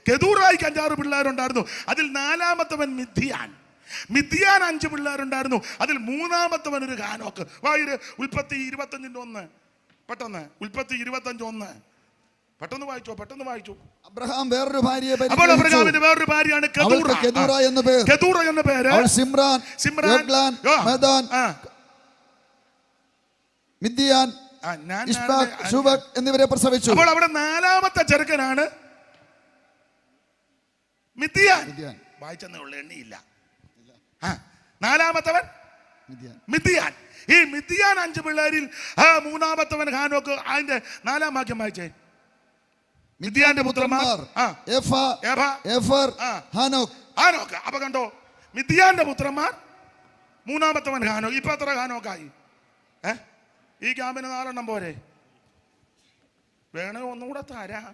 കെതൂറായിക്ക് 5 പിള്ളേരുണ്ടായിരുന്നു. അതിൽ 4-ാമത്തവൻ മിദ്യാൻ. 5 പിള്ളേരുണ്ടായിരുന്നു. അതിൽ 3-ാമത്തവൻ ഒരു ഹാനോക്ക്. വായിര് ഉൽപ്പത്തി 25:1. പെട്ടെന്ന് ഉൽപ്പത്തി 25:1 പെട്ടെന്ന് വായിച്ചു. അബ്രഹാം വേറൊരു ഭാര്യയെ അപ്പോൾ അബ്രഹാമിന്റെ വേറൊരു ഭാര്യയാണ് കെതൂറ എന്ന പേര്. സിമ്രാൻ, മെദാൻ, മിദ്യാൻ, ശുബക് എന്നിവരെ പ്രസവിച്ചു. അപ്പോൾ അവിടെ 4-ാമത്തെ ചെറുക്കനാണ് മിദ്യാൻ. വായിച്ചെന്നേ ഉള്ളു, എണ്ണിയില്ല. 4-ാമത്തവൻ മിദ്യാൻ. ഈ മിദ്യാൻ 5 പിള്ളേരിൽ 3-ാമത്തവൻ ഹാനോക്ക്. അതിന്റെ 4-ാം വാക്യം വായിച്ചേ. മിദ്യാന്റെ പുത്രന്മാർ ഹാനോക്ക്. അപ്പൊ കണ്ടോ, മിദ്യാന്റെ പുത്രന്മാർ, 3-ാമത്തവൻ ഹാനോക്ക്. ഇപ്പൊ എത്ര ഹാനോക്കായി? ഈ ക്യാമ്പിന് 4 പോരെ? വേണോ ഒന്നുകൂടെ തരാം.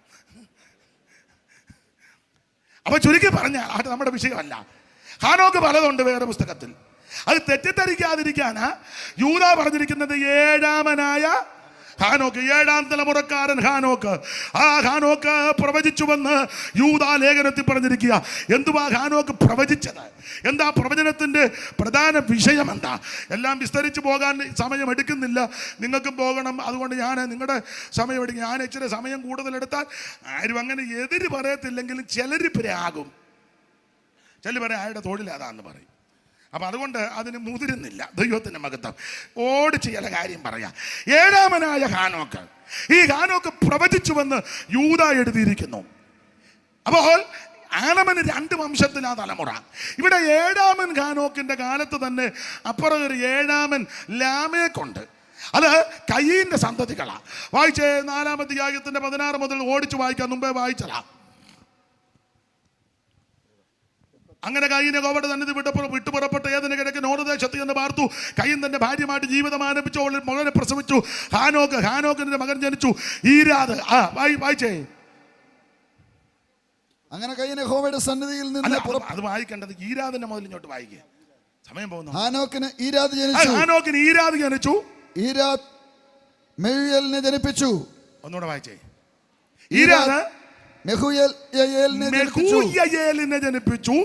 അപ്പൊ ചുരുക്കി പറഞ്ഞാൽ അത് നമ്മുടെ വിഷയമല്ല. ഹാനോക്ക് പലതുണ്ട് വേറെ പുസ്തകത്തിൽ. അത് തെറ്റിദ്ധരിക്കാതിരിക്കാനാ യൂദാ പറഞ്ഞിരിക്കുന്നത് ഏഴാമനായ ഹാനോക്ക്, ഏഴാം തലമുറക്കാരൻ ഹാനോക്ക്. ആ ഹാനോക്ക് പ്രവചിച്ചുവെന്ന് യൂദാ ലേഖനത്തിൽ പറഞ്ഞിരിക്കുക. എന്തുവാ ഹാനോക്ക് പ്രവചിച്ചത്? എന്താ പ്രവചനത്തിന്റെ പ്രധാന വിഷയം? എന്താ? എല്ലാം വിസ്തരിച്ച് പോകാൻ സമയം എടുക്കുന്നില്ല, നിങ്ങൾക്കും പോകണം. അതുകൊണ്ട് ഞാൻ നിങ്ങളുടെ സമയം എടുക്കും. ഞാൻ ഇച്ചിരി സമയം കൂടുതലെടുത്താൽ ആരും അങ്ങനെ എതിര് പറയത്തില്ലെങ്കിലും ചിലർ ആകും. ചിലർ പറയാം അയാളുടെ തൊഴിൽ അതാന്ന് പറയും. അപ്പം അതുകൊണ്ട് അതിന് മുതിരുന്നില്ല. ദൈവത്തിൻ്റെ മഹത്വം. ഓടിച്ച് ചില കാര്യം പറയാം. ഏഴാമനായ ഹാനോക്ക്, ഈ ഹാനോക്ക് പ്രവചിച്ചുവെന്ന് യൂദാ എഴുതിയിരിക്കുന്നു. അപ്പോൾ ആലമന് 2 വംശത്തിലാ തലമുറ. ഇവിടെ ഏഴാമൻ ഹാനോക്കിന്റെ കാലത്ത് തന്നെ അപ്പുറം ഒരു ഏഴാമൻ ലാമേക്കുണ്ട്. അത് കയീന്റെ സന്തതികളാ. വായിച്ചേ 4-ാം അധ്യായത്തിന്റെ 16 മുതൽ ഓടിച്ചു വായിക്കാൻ മുമ്പേ വായിച്ചതാ. അങ്ങനെ കയീനെ കോവയുടെ തന്നെ വിട്ടുപുറപ്പെട്ട് ഏതിന് കിഴക്ക് നോർദേശത്ത് എന്ന് പാർത്തു. കയീൻ തന്റെ ഭാര്യമായിട്ട് ജീവിതം ആരംഭിച്ചു, മകനെ പ്രസവിച്ചു. ഹാനോക്കിന്റെ മകൻ ജനിച്ചു ഈരാദ്. വായിച്ചേ. അങ്ങനെ കയീൻ യഹോവയുടെ സന്നിധിയിൽ നിന്ന് അത് വായിക്കേണ്ടത് ഈരാദിന്റെ മുതൽ ഇങ്ങോട്ട് വായിക്കുക, സമയം പോകുന്നു. ഹാനോക്കിന് ഈരാദ് ജനിച്ചു. ഈരാദ് മെഹൂയേലിനെ ജനിപ്പിച്ചു. ഒന്നുകൂടെ വായിച്ചേ. ഈരാദ് മെഹൂയേലിനെ ജനിപ്പിച്ചു.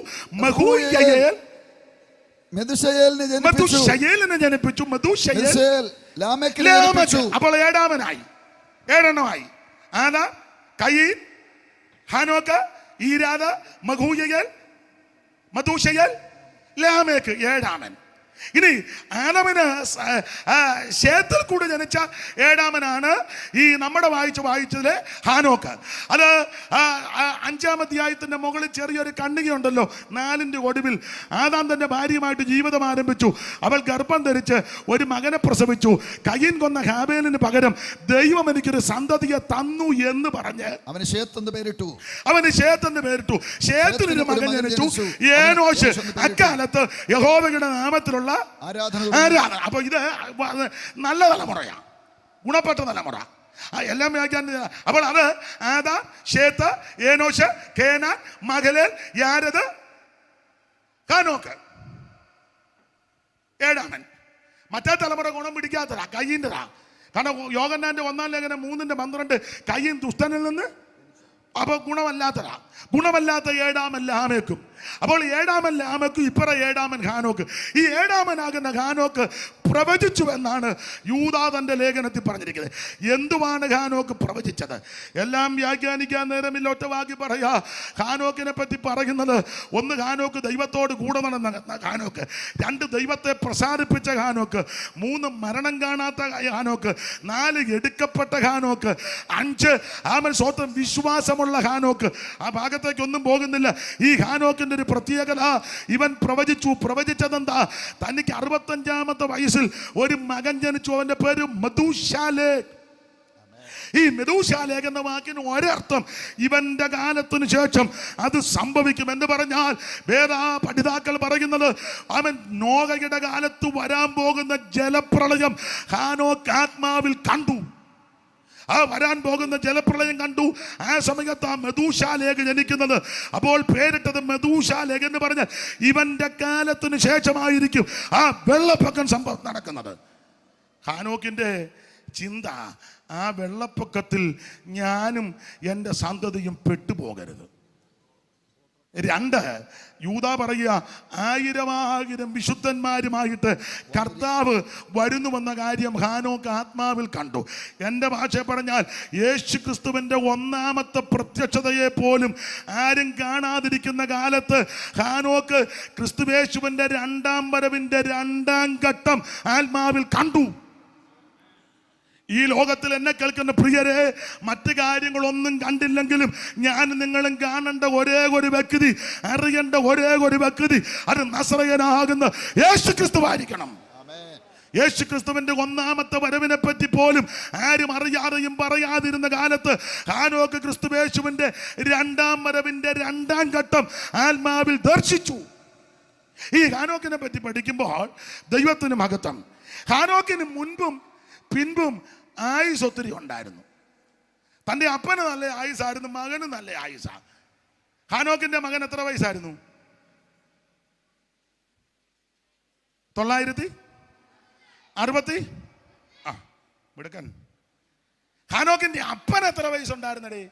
അപ്പോൾ ഏഴാമനായി, ഏഴെണ്ണമായി. ആദാ, കയീൻ, ഹാനോക്ക്, ഈരാദ്, മഥൂശയേൽ, ലാമേക്ക്, ഏഴാമൻ. ഇനി ആദമിന് ശേത്തിൽ കൂടെ ജനിച്ച ഏഴാമനാണ് ഈ നമ്മുടെ വായിച്ചതിലെ ഹാനോക്ക്. അത് 5-ാം അധ്യായത്തിന്റെ മുകളിൽ ചെറിയൊരു കണ്ണികയുണ്ടല്ലോ. 4ന്റെ ഒടുവിൽ ആദാം തന്റെ ഭാര്യയുമായിട്ട് ജീവിതം ആരംഭിച്ചു. അവൾ ഗർഭം ധരിച്ച് ഒരു മകനെ പ്രസവിച്ചു. കയീൻ കൊന്ന ഹാബേലിന് പകരം ദൈവം എനിക്കൊരു സന്തതിയെ തന്നു എന്ന് പറഞ്ഞ് അവന് ശേത്ത് എന്ന് പേരിട്ടു. ശേത്തിനൊരു മകൻ ജനിച്ചു, ഏനോശ്. അക്കാലത്ത് യഹോവയുടെ നാമത്തിലുള്ള ആരാധന. അപ്പൊ ഇത് നല്ല തലമുറയാ, ഗുണപ്പെട്ട തലമുറ. എല്ലാം വ്യാഖ്യാനം. അപ്പോൾ അത് ആദാം, ശേത്ത്, ഏനോശ്, കേനാൻ, മഹലേൽ, യാരദ്, ഹാനോക്ക്, ഏഴാമൻ. മറ്റേ തലമുറ ഗുണം പിടിക്കാത്തതാ, കയ്യിൻ്റെതാ. കാരണം യോഹന്നാന്റെ 1-ാം ലേഖനം 3:12 കയ്യൻ ദുഷ്ടനിൽ നിന്ന്, അപ്പൊ ഗുണമല്ലാത്തതാ. ഗുണമല്ലാത്ത ഏഴാമൻ ലാമേക്കും. അപ്പോൾ ഏഴാമൻ ലാമേക്കും ഇപ്പറ ഏഴാമൻ ഹാനോക്ക്. ഈ ഏഴാമനാകുന്ന ഹാനോക്ക് പ്രവചിച്ചു എന്നാണ് യൂദാ തന്റെ ലേഖനത്തിൽ പറഞ്ഞിരിക്കുന്നത്. എന്തുവാണ് ഹാനോക്ക് പ്രവചിച്ചത്? എല്ലാം വ്യാഖ്യാനിക്കാൻ നേരമില്ല, ഒറ്റ വാക്കി പറയാ. ഹാനോക്കിനെ പറ്റി പറയുന്നത്, 1 ഹാനോക്ക് ദൈവത്തോട് കൂടെ നടന്ന ഹാനോക്ക്, 2 ദൈവത്തെ പ്രസാദിപ്പിച്ച ഹാനോക്ക്, 3 മരണം കാണാത്ത ഹാനോക്ക്, 4 എടുക്കപ്പെട്ട ഹാനോക്ക്, 5 ആമൻ സ്വന്തം വിശ്വാസമുള്ള ഹാനോക്ക്. ആ ഭാഗത്തേക്കൊന്നും പോകുന്നില്ല. ഈ ഹാനോക്കിന്റെ ഒരു പ്രത്യേകത, ഇവൻ പ്രവചിച്ചതെന്താ? തനിക്ക് 65-ാമത്തെ വയസ്സിൽ ഒരു മകൻ ജനിച്ചു. അവന്റെ പേര് മഥൂശാലേഖ്. ഈ മെഥൂശാലേഖ് എന്ന വാക്കിന് ഒരർത്ഥം ഇവന്റെ കാലത്തിന് ശേഷം അത് സംഭവിക്കും എന്ന് പറഞ്ഞാൽ, പഠിതാക്കൾ പറയുന്നത് അവൻ നോഹയുടെ കാലത്ത് വരാൻ പോകുന്ന ജലപ്രളയം ഹാനോക്ക് ആത്മാവിൽ കണ്ടു. ആ വരാൻ പോകുന്ന ജലപ്രളയം കണ്ടു. ആ സമയത്ത് ആ മെഥൂശാലേഖ് ജനിക്കുന്നത്. അപ്പോൾ പേരിട്ടത് മെഥൂശാലേഖ് എന്ന് പറഞ്ഞാൽ ഇവന്റെ കാലത്തിന് ശേഷമായിരിക്കും ആ വെള്ളപ്പൊക്കം സംഭവം നടക്കുന്നത്. ഹാനോക്കിന്റെ ചിന്ത, ആ വെള്ളപ്പൊക്കത്തിൽ ഞാനും എൻ്റെ സന്തതിയും പെട്ടുപോകരുത്. 2, യൂദാ പറയുക, 1000 വിശുദ്ധന്മാരുമായിട്ട് കർത്താവ് വരുന്നുവെന്ന കാര്യം ഹാനോക്ക് ആത്മാവിൽ കണ്ടു. എൻ്റെ ഭാഷ പറഞ്ഞാൽ യേശു ക്രിസ്തുവിൻ്റെ 1-ാമത്തെ പ്രത്യക്ഷതയെ പോലും ആരും കാണാതിരിക്കുന്ന കാലത്ത് ഹാനോക്ക് ക്രിസ്തുവേശുവിൻ്റെ 2-ാം വരവിൻ്റെ 2-ാം ഘട്ടം ആത്മാവിൽ കണ്ടു. ഈ ലോകത്തിൽ എന്നെ കേൾക്കുന്ന പ്രിയരെ, മറ്റു കാര്യങ്ങളൊന്നും കണ്ടില്ലെങ്കിലും ഞാൻ നിങ്ങളും കാണേണ്ട ഒരേ ഒരു വ്യക്തി, അറിയേണ്ട ഒരേ ഒരു വ്യക്തി, അത് നസറയനാകുന്ന യേശു ക്രിസ്തുവായിരിക്കണം. യേശു ക്രിസ്തുവിന്റെ 1-ാമത്തെ വരവിനെ പറ്റി പോലും ആരും അറിയാതെയും പറയാതിരുന്ന കാലത്ത് ഹാനോക്ക് ക്രിസ്തുവേശുവിന്റെ 2-ാം വരവിന്റെ 2-ാം ഘട്ടം ആത്മാവിൽ ദർശിച്ചു. ഈ ഹാനോക്കിനെ പറ്റി പഠിക്കുമ്പോൾ ദൈവത്തിന് മഹത്വം. ഹാനോക്കിന് മുൻപും പിൻപും ആയുസ് ഒത്തിരി ഉണ്ടായിരുന്നു. തൻ്റെ അപ്പന് നല്ല ആയുസായിരുന്നു, മകന് നല്ല ആയുസാണ്. ഹാനോക്കിന്റെ മകൻ എത്ര വയസ്സായിരുന്നു? 960 മിടുക്കൻ. ഹാനോക്കിന്റെ അപ്പൻ എത്ര വയസ്സുണ്ടായിരുന്നടേ?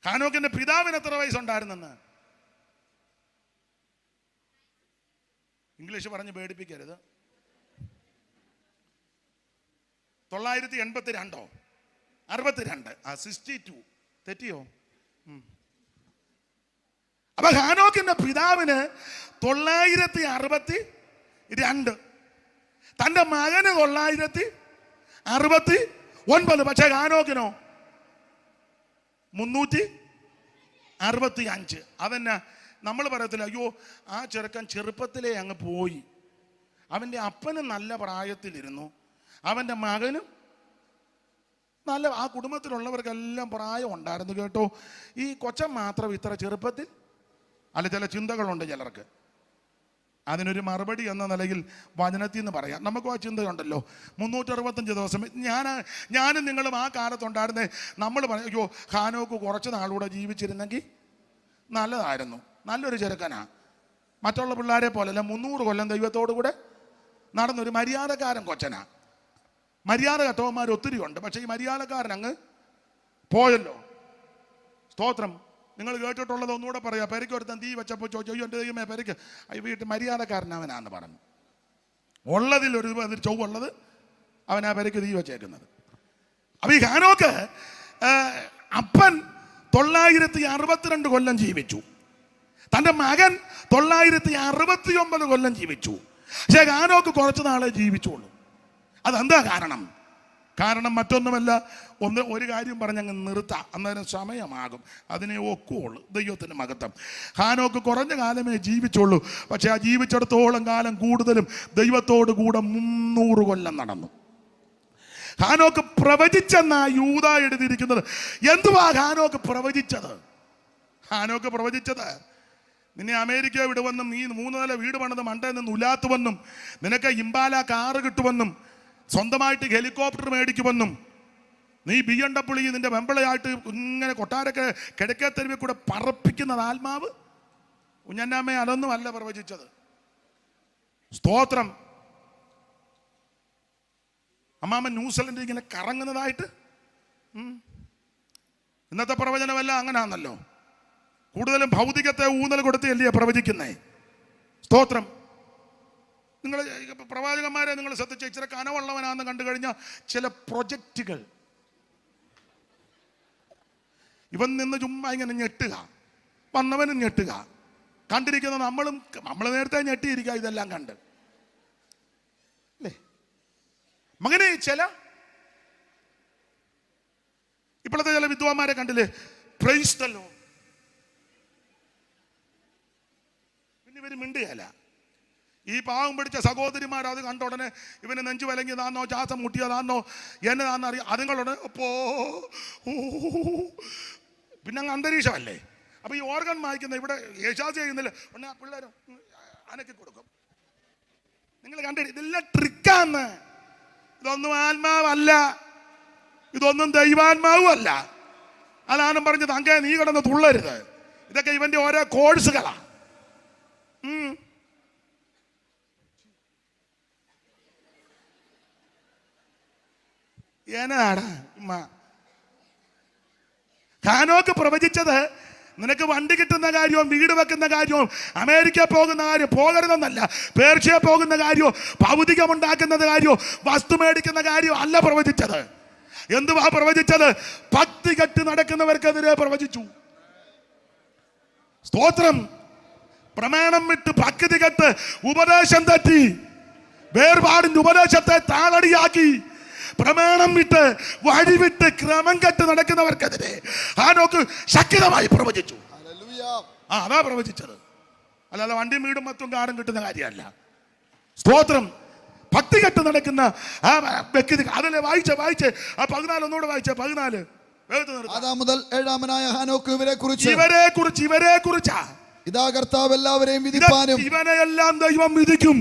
ഹാനോക്കിന്റെ പിതാവിന് എത്ര വയസ്സുണ്ടായിരുന്നെന്ന്? ഇംഗ്ലീഷ് പറഞ്ഞ് പേടിപ്പിക്കരുത്. 982 62 62 തെറ്റിയോ? അപ്പൊ ഹാനോക്കിന്റെ പിതാവിന് 962, തന്റെ മകന് 969. പക്ഷെ ഹാനോക്കിനോ 365. അതെന്നാ നമ്മൾ പറയത്തില്ല, അയ്യോ ആ ചെറുക്കൻ ചെറുപ്പത്തിലേ അങ്ങ് പോയി, അവൻ്റെ അപ്പനും നല്ല പ്രായത്തിലിരുന്നു, അവൻ്റെ മകനും നല്ല, ആ കുടുംബത്തിലുള്ളവർക്കെല്ലാം പ്രായം ഉണ്ടായിരുന്നു കേട്ടോ. ഈ കൊച്ചൻ മാത്രം ഇത്ര ചെറുപ്പത്തിൽ. അല്ല, ചില ചിന്തകളുണ്ട് ചിലർക്ക്. അതിനൊരു മറുപടി എന്ന നിലയിൽ വചനത്തിൽ നിന്ന് പറയാം. നമുക്കും ആ ചിന്തയുണ്ടല്ലോ. 365 ദിവസം ഞാനും നിങ്ങളും ആ കാലത്തുണ്ടായിരുന്നേ. നമ്മൾ പറയും, അയ്യോ ഹാനോക്ക് കുറച്ച് നാളുകൂടെ ജീവിച്ചിരുന്നെങ്കിൽ നല്ലതായിരുന്നു, നല്ലൊരു ചെറുക്കനാ, മറ്റുള്ള പിള്ളേരെ പോലെയല്ല, 300 കൊല്ലം ദൈവത്തോടു കൂടെ നടന്നൊരു മര്യാദക്കാരൻ കൊച്ചനാ. മര്യാദ കെട്ടവന്മാർ ഒത്തിരി ഉണ്ട്, പക്ഷേ ഈ മര്യാദക്കാരൻ അങ്ങ് പോയല്ലോ. സ്തോത്രം. നിങ്ങൾ കേട്ടിട്ടുള്ളത് ഒന്നുകൂടെ പറയാം. പെരയ്ക്ക് ഒരുത്തൻ തീ വെച്ചപ്പോൾ ചോദിച്ചു, അയ്യോ എൻ്റെ ദൈവമേ പെരയ്ക്ക് വീട്ടിൽ മര്യാദക്കാരനവനാന്ന് പറഞ്ഞു. ഉള്ളതിൽ ഒരു ചൊവ്വുള്ളത് അവനാ പെരയ്ക്ക് തീ വെച്ചേക്കുന്നത്. അപ്പൊ ഈ ഹാനോക്ക് അപ്പൻ 962 കൊല്ലം ജീവിച്ചു, തൻ്റെ മകൻ 969 കൊല്ലം ജീവിച്ചു. പക്ഷേ ഹാനോക്ക് കുറച്ച് നാളെ ജീവിച്ചുള്ളൂ. അതെന്താ കാരണം? കാരണം മറ്റൊന്നുമല്ല, ഒരു കാര്യം പറഞ്ഞങ്ങ് നിർത്താം, അന്നേരം സമയമാകും, അതിനെ ഒക്കുള്ളൂ. ദൈവത്തിൻ്റെ മഹത്വം. ഹാനോക്ക് കുറഞ്ഞ കാലമേ ജീവിച്ചുള്ളൂ, പക്ഷെ ആ ജീവിച്ചിടത്തോളം കാലം കൂടുതലും ദൈവത്തോട് കൂടെ 300 കൊല്ലം നടന്നു. ഹാനോക്ക് പ്രവചിച്ചെന്നാ യൂദ എഴുതിയിരിക്കുന്നത്. എന്തുവാ ഹാനോക്ക് പ്രവചിച്ചത്? ഹാനോക്ക് പ്രവചിച്ചത്, നിന്നെ അമേരിക്ക വിടുവെന്നും, നീ 3 നില വീട് പണിത് മണ്ടയിൽ നിന്ന് ഉലാത്തുവെന്നും, നിനക്ക് ഇംബാല കാറ് കിട്ടുമെന്നും, സ്വന്തമായിട്ട് ഹെലികോപ്റ്റർ മേടിക്കുമെന്നും, നീ BMW നിന്റെ വെമ്പളയായിട്ട് ഇങ്ങനെ കൊട്ടാരൊക്കെ കിഴക്കേത്തെരുവിൽ കൂടെ പറപ്പിക്കുന്നത് ആത്മാവ്. കുഞ്ഞന്നമ്മേ, അതൊന്നും അല്ല പ്രവചിച്ചത്. സ്തോത്രം. അമ്മാമ്മ ന്യൂസിലൻഡ് ഇങ്ങനെ കറങ്ങുന്നതായിട്ട്. ഇന്നത്തെ പ്രവചനമല്ല അങ്ങനാന്നല്ലോ. കൂടുതലും ഭൗതികത്തെ ഊന്നൽ കൊടുത്തല്ലേ പ്രവചിക്കുന്നേ. സ്തോത്രം. നിങ്ങൾ പ്രവാചകന്മാരെ നിങ്ങൾ ശ്രദ്ധിച്ച, ഇച്ചിരി കനവുള്ളവനാണെന്ന് കണ്ടു കഴിഞ്ഞാൽ ചില പ്രൊജക്റ്റുകൾ ഇവൻ നിന്ന് ചുമ്മാ ഇങ്ങനെ ഞെട്ടുക, വന്നവനും ഞെട്ടുക, കണ്ടിരിക്കുന്ന നമ്മൾ നേരത്തെ ഞെട്ടിയിരിക്കുക ഇതെല്ലാം കണ്ട് അല്ലേ മകനെ. ഇപ്പോഴത്തെ ചില വിദ്വാന്മാരെ കണ്ടില്ലേ, പ്രൈസ് ദി ലോർഡ്, പിന്നെ ഇവര് മിണ്ടുകയല്ല. ഈ പാവം പിടിച്ച സഹോദരിമാർ അത് കണ്ട ഉടനെ ഇവന് നെഞ്ചു വലങ്ങിയതാന്നോ ശ്വാസം മുട്ടിയതാന്നോ എന്നതാണെന്നറിയാം. അതുങ്ങളുടെ പിന്നെ അങ്ങ് അന്തരീക്ഷമല്ലേ. അപ്പൊ ഈ ഓർഗൻ വായിക്കുന്ന ഇവിടെ യേശാസ് ചെയ്യുന്നില്ല, ഉടനെ പിള്ളേർ അനക്കി കൊടുക്കും. നിങ്ങൾ കണ്ടിട്ട് ഇതെല്ലാം ട്രിക്കാന്ന്. ഇതൊന്നും ആത്മാവല്ല, ഇതൊന്നും ദൈവാത്മാവും അല്ല. അതാണ് പറഞ്ഞത്, അങ്ങേ നീ കിടന്ന് തുള്ളരുത്. ഇതൊക്കെ ഇവന്റെ ഓരോ കോഴ്സുകളാ. ഏനാടാ ഹാനോക്ക് പ്രവചിച്ചത്, നിനക്ക് വണ്ടി കിട്ടുന്ന കാര്യവും വീട് വെക്കുന്ന കാര്യവും അമേരിക്ക പോകുന്ന കാര്യം പോകരുതെന്നല്ല, പേർഷ്യ പോകുന്ന കാര്യവും ഭൗതികമുണ്ടാക്കുന്ന കാര്യവും വസ്തു മേടിക്കുന്ന കാര്യവും അല്ല പ്രവചിച്ചത്. എന്തുവാ പ്രവചിച്ചത്? ഭക്തി കെട്ട് നടക്കുന്നവർക്കെതിരെ പ്രവചിച്ചു. സ്തോത്രം. പ്രമാണം വിട്ട് ഭക്തി കെട്ട് ഉപദേശം തെറ്റി വേർപാടിന്റെ ഉപദേശത്തെ താളടിയാക്കി പ്രമാണം വിട്ട് വഴിവിട്ട് ക്രമം കെട്ട് നടക്കുന്നവർക്കെതിരെ ഹാനോക്ക് ശക്തമായി പ്രവചിച്ചു. അതാ പ്രവചിച്ചത്, അല്ലാതെ വണ്ടിയും വീടും മൊത്തം കാറും കിട്ടുന്ന കാര്യമല്ല. സ്തോത്രം. ഭക്തി കെട്ട് നടക്കുന്ന ആ വ്യക്തി അതിലെ വായിച്ച് ആ 14 ഒന്നുകൂടെ വായിച്ച 14 മുതൽ 7-ാമനായ ഹാനോക്ക് ഇവരെ കുറിച്ച് ഇതാ കർത്താവ് എല്ലാവരെയും വിധിപ്പാനും ഇവനെയെല്ലാം ദൈവം വിധിക്കും.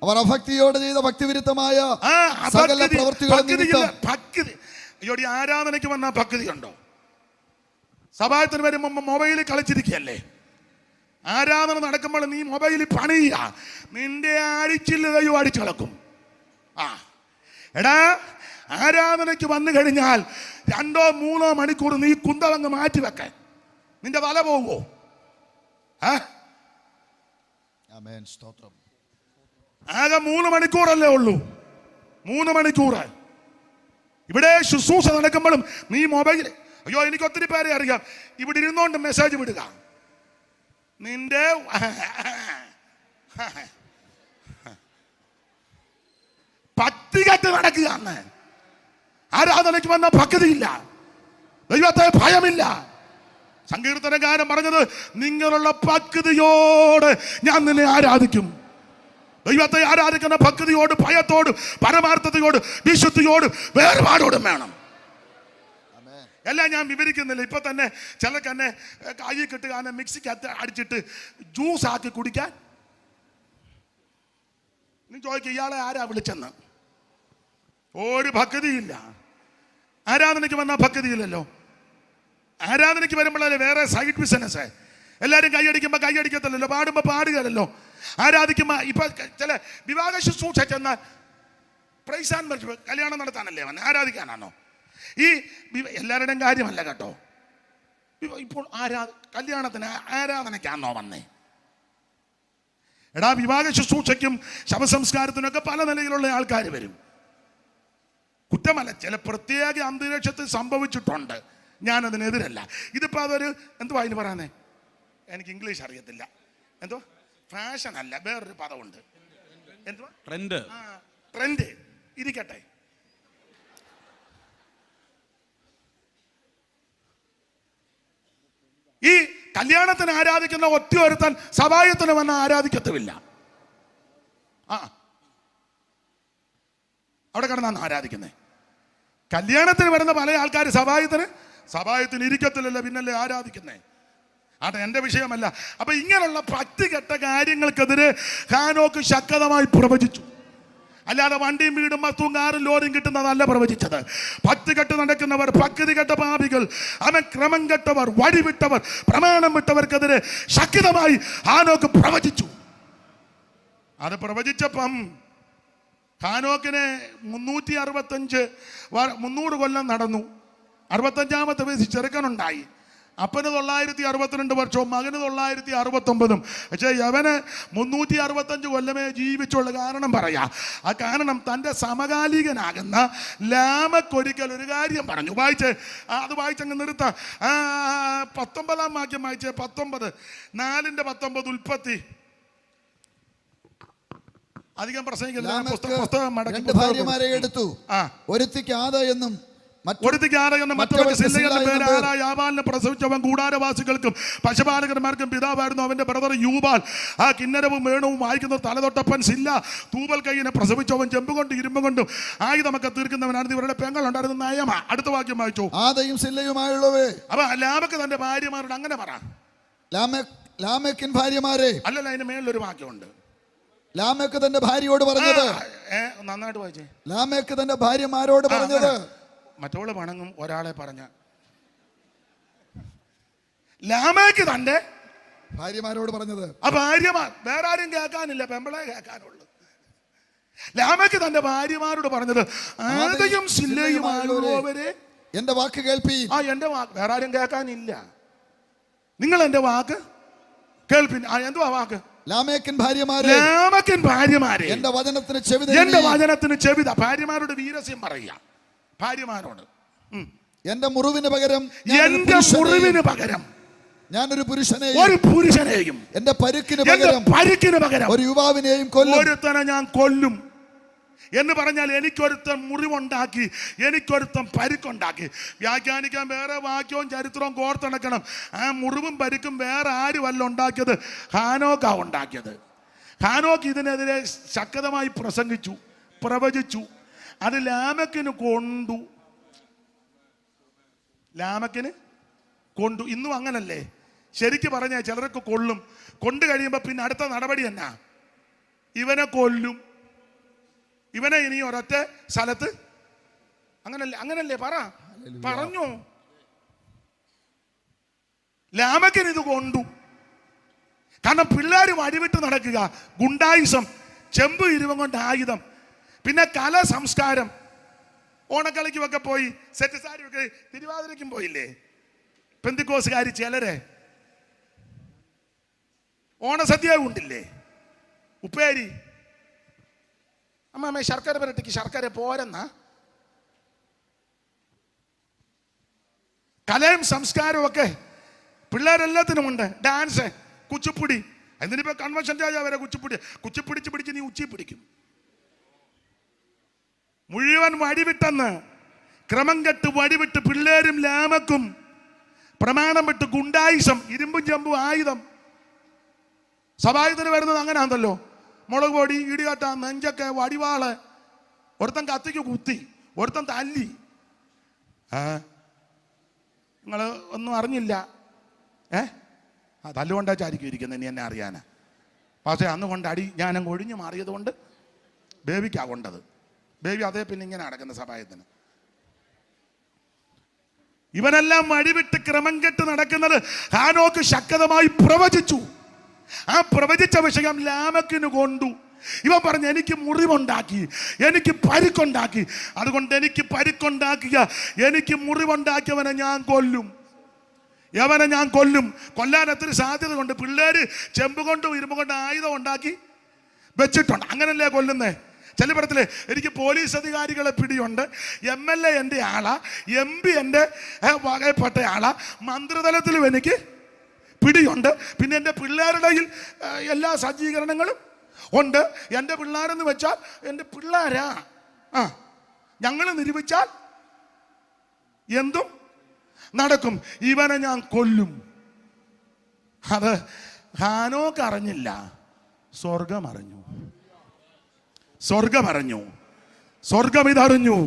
അവർ അഭക്തിയോടെ ചെയ്ത ഭക്തിവിരുദ്ധമായ സകല പ്രവൃത്തികളും ഈ ആരാധനയ്ക്ക് വന്ന ഭക്തി ഉണ്ടോ? സഭായത്തിന് വരുമ്പോ മൊബൈലിൽ കളിച്ചിരിക്കുകയല്ലേ? ആരാധന നടക്കുമ്പോൾ നീ മൊബൈലിൽ പണിയുക, നിന്റെ അടിച്ചില്ല ദൈവം അടിച്ചു കളക്കും. എടാ, ആരാധനയ്ക്ക് വന്നു കഴിഞ്ഞാൽ 2-3 മണിക്കൂർ നീ കുന്തളങ്ങ് മാറ്റി വെക്കാൻ, നിന്റെ വല പോവോ? ആകെ 3 മണിക്കൂറല്ലേ ഉള്ളൂ. 3 മണിക്കൂർ ഇവിടെ ശുശ്രൂഷ നടക്കുമ്പോഴും നീ മൊബൈൽ. അയ്യോ, എനിക്ക് ഒത്തിരി പേരെ അറിയാം, ഇവിടെ ഇരുന്നോണ്ട് മെസ്സേജ് വിടുക. നിന്റെ ഭക്തികെട്ട് നടക്കുക. ആരാധനയ്ക്ക് വന്ന ഭക്തിയില്ല, ദൈവത്തെ ഭയമില്ല. സങ്കീർത്തനകാരൻ പറഞ്ഞത്, നിങ്ങളുള്ള ഭക്തിയോട് ഞാൻ നിന്നെ ആരാധിക്കും. ദൈവത്തെ ആരാധിക്കുന്ന ഭക്തിയോട്, ഭയത്തോട്, പരമാർത്ഥതയോട്, വിശുദ്ധിയോട്, വേർപാടോടും വേണം. എല്ലാം ഞാൻ വിവരിക്കുന്നില്ല. ഇപ്പൊ തന്നെ ചിലർക്ക് തന്നെ കയ്യിൽ കിട്ടുക മിക്സിക്കകത്ത് അടിച്ചിട്ട് ജ്യൂസ് ആക്കി കുടിക്കാൻ. നീ ചോദിക്കുക, ഇയാളെ ആരാ വിളിച്ചെന്ന്? ഒരു ഭക്തിയില്ല. ആരാധനയ്ക്ക് വന്നാൽ ഭക്തിയില്ലല്ലോ. ആരാധനയ്ക്ക് വരുമ്പോഴല്ലേ വേറെ സൈഡ് ബിസിനസ്. എല്ലാവരും കൈയടിക്കുമ്പോൾ കൈയടിക്കത്തില്ലല്ലോ, പാടുമ്പോൾ പാടുകയല്ലോ. ആരാധിക്കുമ്പോൾ ഇപ്പൊ ചില വിവാഹ ശുശ്രൂഷ ചെന്നാൽ പ്രൈസ് ആൻഡ് വർഷിപ്പ്, കല്യാണം നടത്താനല്ലേ വന്നെ, ആരാധിക്കാനാണോ? ഈ എല്ലാവരുടെയും കാര്യമല്ല കേട്ടോ. ഇപ്പോൾ കല്യാണത്തിന് ആരാധനയ്ക്കാണോ വന്നേ? എടാ, വിവാഹ ശുശ്രൂഷയ്ക്കും ശവസംസ്കാരത്തിനൊക്കെ പല നിലയിലുള്ള ആൾക്കാർ വരും. കുറ്റമല്ല, ചില പ്രത്യേക അന്തരീക്ഷത്തിൽ സംഭവിച്ചിട്ടുണ്ട്, ഞാനതിനെതിരല്ല. ഇതിപ്പോൾ അതൊരു എന്തുവാ അതിന് പറയാനേ, എനിക്ക് ഇംഗ്ലീഷ് അറിയത്തില്ല. എന്തോ ഫാഷൻ അല്ല, വേറൊരു പദമുണ്ട്. എന്തുവാ? ട്രെൻഡ്. ട്രെൻഡ് ഇരിക്കട്ടെ. ഈ കല്യാണത്തിന് ആരാധിക്കുന്ന ഒറ്റ ഒരുത്തൻ സഭായത്തിന് വന്ന് ആരാധിക്കത്തുമില്ല. അവിടെ കിടന്നാണ് ആരാധിക്കുന്നത്. കല്യാണത്തിന് വരുന്ന പല ആൾക്കാർ സഭായത്തിന് ഇരിക്കത്തില്ലല്ലോ, പിന്നല്ലേ ആരാധിക്കുന്നേ. അത് എൻ്റെ വിഷയമല്ല. അപ്പൊ ഇങ്ങനെയുള്ള ഭക്തികെട്ട കാര്യങ്ങൾക്കെതിരെ ഹാനോക്ക് ശക്തമായി പ്രവചിച്ചു. അല്ലാതെ വണ്ടിയും വീടും വസ്തുവും കാറും ലോറിയും കിട്ടുന്നതല്ല പ്രവചിച്ചത്. ഭക്തി കെട്ട് നടക്കുന്നവർ, ഭക്തി കെട്ട പാപികൾ, അവൻ ക്രമം കെട്ടവർ, വഴിവിട്ടവർ, പ്രമാണം വിട്ടവർക്കെതിരെ ശക്തമായി ഹാനോക്ക് പ്രവചിച്ചു. അത് പ്രവചിച്ചപ്പം ഹാനോക്കിനെ 300 കൊല്ലം നടന്നു. 65-ാമത്തെ വയസ്സിൽ ചെറുക്കനുണ്ടായി. അപ്പന് 962 വർഷവും മകന് 969. പക്ഷേ യവന് 365 കൊല്ലമേ ജീവിച്ചുള്ള കാരണം പറയാ. ആ കാരണം തൻ്റെ സമകാലികനാകുന്ന ലാമക്കൊരിക്കൽ ഒരു കാര്യം പറഞ്ഞു. അത് വായിച്ചങ്ങ് നിർത്താം. 19-ാം വാക്യം വായിച്ചേ. 19:4-19 ഉൽപ്പത്തി. അധികം പ്രസംഗിക്കില്ല, പുസ്തകം മടക്കി. 2 ഭാര്യമാരെ എടുത്തു, ഒരുത്തിക്ക് ആദ എന്നും പ്രസവിച്ചവൻ കൂടാരവാസികൾക്കും പശുപാലകന്മാർക്കും പിതാവായിരുന്നു. അവന്റെ ബ്രദർ യൂബാൽ. ആ കിന്നരവും വേണവും വായിക്കുന്ന തലതൊട്ടപ്പൻ സില്ല. തൂബൽ കൈയിനെ പ്രസവിച്ചവൻ ചെമ്പുകൊണ്ട് ഇരുമ്പ് കൊണ്ടും ആയുധമൊക്കെ തീർക്കുന്നവനാണ്. ഇവരുടെ പെങ്ങളുണ്ടായിരുന്ന നയമ. അടുത്ത വാക്യം വായിച്ചു. ആദയും സില്ലയുമായുള്ളവേ. അപ്പൊ ലാമക്ക് തന്റെ ഭാര്യമാരോട് അങ്ങനെ പറ. ലാമെക്കിൻ ഭാര്യമാരെ. അല്ലല്ല, അതിന് മേളിലൊരു വാക്യമുണ്ട്. ലാമെക്ക് തന്റെ ഭാര്യയോട് പറഞ്ഞത്. നന്നായിട്ട് വായിച്ചേ. ലാമെക്ക് തന്റെ ഭാര്യമാരോട് പറഞ്ഞത്. മറ്റോള് പണങ്ങും ഒരാളെ പറഞ്ഞ. ലാമേക്ക് തന്റെ ഭാര്യമാരോട് പറഞ്ഞത്. ആ ഭാര്യമാർ വേറെ ആരും കേൾക്കാനില്ല, പെമ്പളെ കേൾക്കാനുള്ളു. ലാമേക്ക് തന്റെ ഭാര്യമാരോട് പറഞ്ഞത്, ആദയും സില്ലയുമായുള്ളവരെ എന്റെ വാക്ക് കേൾപ്പീൻ. എന്റെ വാക്ക് വേറെ ആരും കേൾക്കാനില്ല, നിങ്ങൾ എന്റെ വാക്ക് കേൾപ്പിൻ. എന്തുവാ വാക്ക്? ലാമേക്കിൻ ഭാര്യമാരെ എന്റെ വചനത്തിന് ചെവിത. ഭാര്യമാരോട് വീരസ്യം പറയുക. ഭാര്യമാരോട് എന്റെ മുറിവിന് പകരം ഞാനൊരു പുരുഷനെയും എന്റെ പരുക്കിന് പകരം ഒരു യുവാവിനെയും കൊല്ലും. ഒരുത്തനെ ഞാൻ കൊല്ലും എന്ന് പറഞ്ഞാൽ എനിക്കൊരുത്തൻ മുറിവുണ്ടാക്കി, എനിക്കൊരുത്തൻ പരുക്കുണ്ടാക്കി. വ്യാഖ്യാനിക്കാൻ വേറെ വാക്യവും ചരിത്രവും കോർത്തിണക്കണം. ആ മുറിവും പരുക്കും വേറെ ആരുമല്ല ഉണ്ടാക്കിയത്, ഹാനോക്കാ ഉണ്ടാക്കിയത്. ഹാനോക്ക് ഇതിനെതിരെ ശക്തമായി പ്രസംഗിച്ചു, പ്രവചിച്ചു. അത് ലാമക്കിന് കൊണ്ടു. ഇന്നും അങ്ങനല്ലേ? ശരിക്ക് പറഞ്ഞാൽ ചിലർക്ക് കൊള്ളും. കൊണ്ടു കഴിയുമ്പോൾ പിന്നെ അടുത്ത നടപടി എന്നാ? ഇവനെ കൊല്ലും, ഇവനെ ഇനി ഒരൊറ്റ സ്ഥലത്ത്. അങ്ങനല്ലേ പറഞ്ഞു. ലാമക്കിന് ഇത് കൊണ്ടു. കാരണം പിള്ളേർ വഴിവിട്ട് നടക്കുക, ഗുണ്ടായിസം, ചെമ്പ് ഇരുവം കൊണ്ട് ആയുധം, പിന്നെ കല സംസ്കാരം. ഓണക്കളിക്കുമൊക്കെ പോയി, സെറ്റ് സാരിയൊക്കെ, തിരുവാതിരയ്ക്കും പോയില്ലേ പെന്തിക്കോസുകാർ ചിലരെ? ഓണസദ്യ ഉണ്ടില്ലേ, ഉപ്പേരി. അമ്മ ശർക്കര പുരട്ടിക്ക് ശർക്കര പോരെന്നാ. കലയും സംസ്കാരവും ഒക്കെ പിള്ളേരെല്ലാത്തിനും ഉണ്ട്. ഡാൻസ്, കുച്ചിപ്പുടി. എന്തിനിപ്പോ കൺവെൻഷൻ രാജാ വരെ കുച്ചിപ്പിടിച്ച് പിടിച്ച് നീ ഉച്ചി പിടിക്കും. മുഴുവൻ വഴിവിട്ടെന്ന്, ക്രമം കെട്ട് വഴിവിട്ട് പിള്ളേരും ലാമക്കും പ്രമാണം വിട്ട് ഗുണ്ടായിസം, ഇരുമ്പും ചെമ്പും ആയുധം. സഭായുധത്തിന് വരുന്നത് അങ്ങനെ ആണല്ലോ. മുളക് പൊടി, ഇടികട്ട, നെഞ്ചൊക്കെ, വടിവാള്. ഒരുത്തൻ കത്തിക്ക് കുത്തി, ഒരുത്തൻ തല്ലി. നിങ്ങൾ ഒന്നും അറിഞ്ഞില്ല. തല്ലുകൊണ്ടാച്ചായിരിക്കും ഇരിക്കുന്നത്, ഇനി എന്നെ അറിയാനാ. പക്ഷേ അന്ന് കൊണ്ട് അടി ഞാനങ്ങ് ഒഴിഞ്ഞു മാറിയത് കൊണ്ട് ബേബിക്കാ കൊണ്ടത്. ബേബി അതേ പിന്നെ ഇങ്ങനെ നടക്കുന്ന സഭായത്തിന്. ഇവനെല്ലാം വഴിവിട്ട് ക്രമം കെട്ട് നടക്കുന്നത് ഹാനോക്ക് ശക്തമായി പ്രവചിച്ചു. ആ പ്രവചിച്ച വിഷയം ലാമക്കിന് കൊണ്ടു. ഇവൻ പറഞ്ഞു, എനിക്ക് മുറിവുണ്ടാക്കി, എനിക്ക് പരിക്കുണ്ടാക്കി, അതുകൊണ്ട് എനിക്ക് പരിക്കുണ്ടാക്കിയ, എനിക്ക് മുറിവുണ്ടാക്കിയവനെ ഞാൻ കൊല്ലും, യവനെ ഞാൻ കൊല്ലും. കൊല്ലാൻ ഒത്തിരി സാധ്യത കൊണ്ട് പിള്ളേര് ചെമ്പ് കൊണ്ടും ഇരുമ്പ് കൊണ്ടും ആയുധം ഉണ്ടാക്കി വെച്ചിട്ടുണ്ട്. അങ്ങനല്ലേ കൊല്ലുന്നേ? ചില പടത്തില് എനിക്ക് പോലീസ് അധികാരികളെ പിടിയുണ്ട്, MLA എൻ്റെ ആളാ, MP എൻ്റെ വകയപ്പെട്ട ആളാ, മന്ത്രിതലത്തിലും എനിക്ക് പിടിയുണ്ട്, പിന്നെ എൻ്റെ പിള്ളേരുടെ എല്ലാ സജ്ജീകരണങ്ങളും ഉണ്ട്. എൻ്റെ പിള്ളേരെന്ന് വെച്ചാൽ എൻ്റെ പിള്ളേരാ. ഞങ്ങൾ നിരൂപിച്ചാൽ എന്തും നടക്കും, ഇവനെ ഞാൻ കൊല്ലും. അത് ഹാനോക്ക് അറിഞ്ഞില്ല, സ്വർഗം അറിഞ്ഞു. സ്വർഗം അറിഞ്ഞു, സ്വർഗം ഇതറിഞ്ഞു.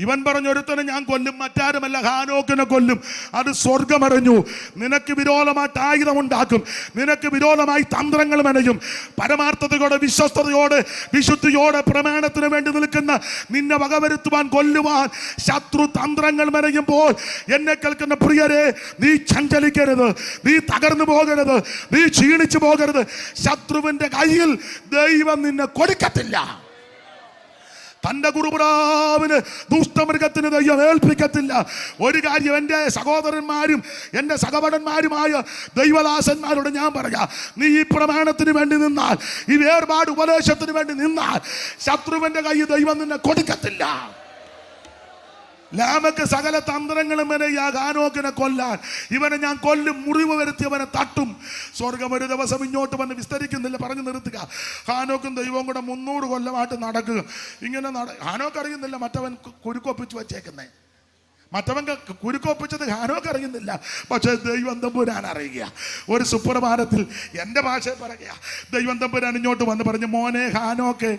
ഇവൻ പറഞ്ഞു, ഒരുത്തനെ ഞാൻ കൊല്ലും, മറ്റാരുമല്ല ഹാനോക്കിനെ കൊല്ലും. അത് സ്വർഗം അറിഞ്ഞു. നിനക്ക് വിരോധമായിട്ട് ആയുധം ഉണ്ടാക്കും, നിനക്ക് വിരോധമായി തന്ത്രങ്ങൾ മെനയും. പരമാർത്ഥതയോടെ, വിശ്വസ്തയോടെ, വിശുദ്ധിയോടെ, പ്രമാണത്തിന് വേണ്ടി നിൽക്കുന്ന നിന്നെ വകവരുത്തുവാൻ, കൊല്ലുവാൻ ശത്രു തന്ത്രങ്ങൾ മെനയുമ്പോൾ എന്നെ കേൾക്കുന്ന പ്രിയരെ, നീ ചഞ്ചലിക്കരുത്, നീ തകർന്നു പോകരുത്, നീ ക്ഷീണിച്ചു പോകരുത്. ശത്രുവിന്റെ കയ്യിൽ ദൈവം നിന്നെ കൊടുക്കത്തില്ല. തന്റെ കുറുപ്രാവിന്, ദുഷ്ടമൃഗത്തിന് ദൈവം ഏൽപ്പിക്കത്തില്ല. ഒരു കാര്യം എൻ്റെ സഹോദരന്മാരും എൻ്റെ സഹപടന്മാരുമായ ദൈവദാസന്മാരോട് ഞാൻ പറയാം, നീ ഈ പ്രമാണത്തിന് വേണ്ടി നിന്നാൽ, ഈ വേർപാട് ഉപദേശത്തിന് വേണ്ടി നിന്നാൽ, ശത്രുവിന്റെ കയ്യിൽ ദൈവം നിന്നെ കൊടുക്കത്തില്ല. ലാമക്ക് സകല തന്ത്രങ്ങളും ഹാനോക്കിനെ കൊല്ലാൻ. ഇവനെ ഞാൻ കൊല്ലും, മുറിവ് വരുത്തി അവനെ തട്ടും. സ്വർഗം ഒരു ദിവസം ഇങ്ങോട്ട് വന്ന് വിസ്തരിക്കുന്നില്ല, പറഞ്ഞു നിർത്തുക. ഹാനോക്കും ദൈവവും കൂടെ 300 കൊല്ലമായിട്ട് നടക്കുക. ഇങ്ങനെ ഹാനോക്ക് അറിയുന്നില്ല മറ്റവൻ കുരുക്കൊപ്പിച്ച് വച്ചേക്കുന്നേ. മറ്റവൻ കുരുക്കൊപ്പിച്ചത് ഹാനോക്ക് അറിയുന്നില്ല, പക്ഷേ ദൈവം തമ്പുരാൻ അറിയുക. ഒരു സുപ്രഭാതത്തിൽ എൻ്റെ ഭാഷയിൽ പറയുക, ദൈവം തമ്പുരാൻ ഇങ്ങോട്ട് വന്ന് പറഞ്ഞു, മോനെ ഹാനോക്ക്,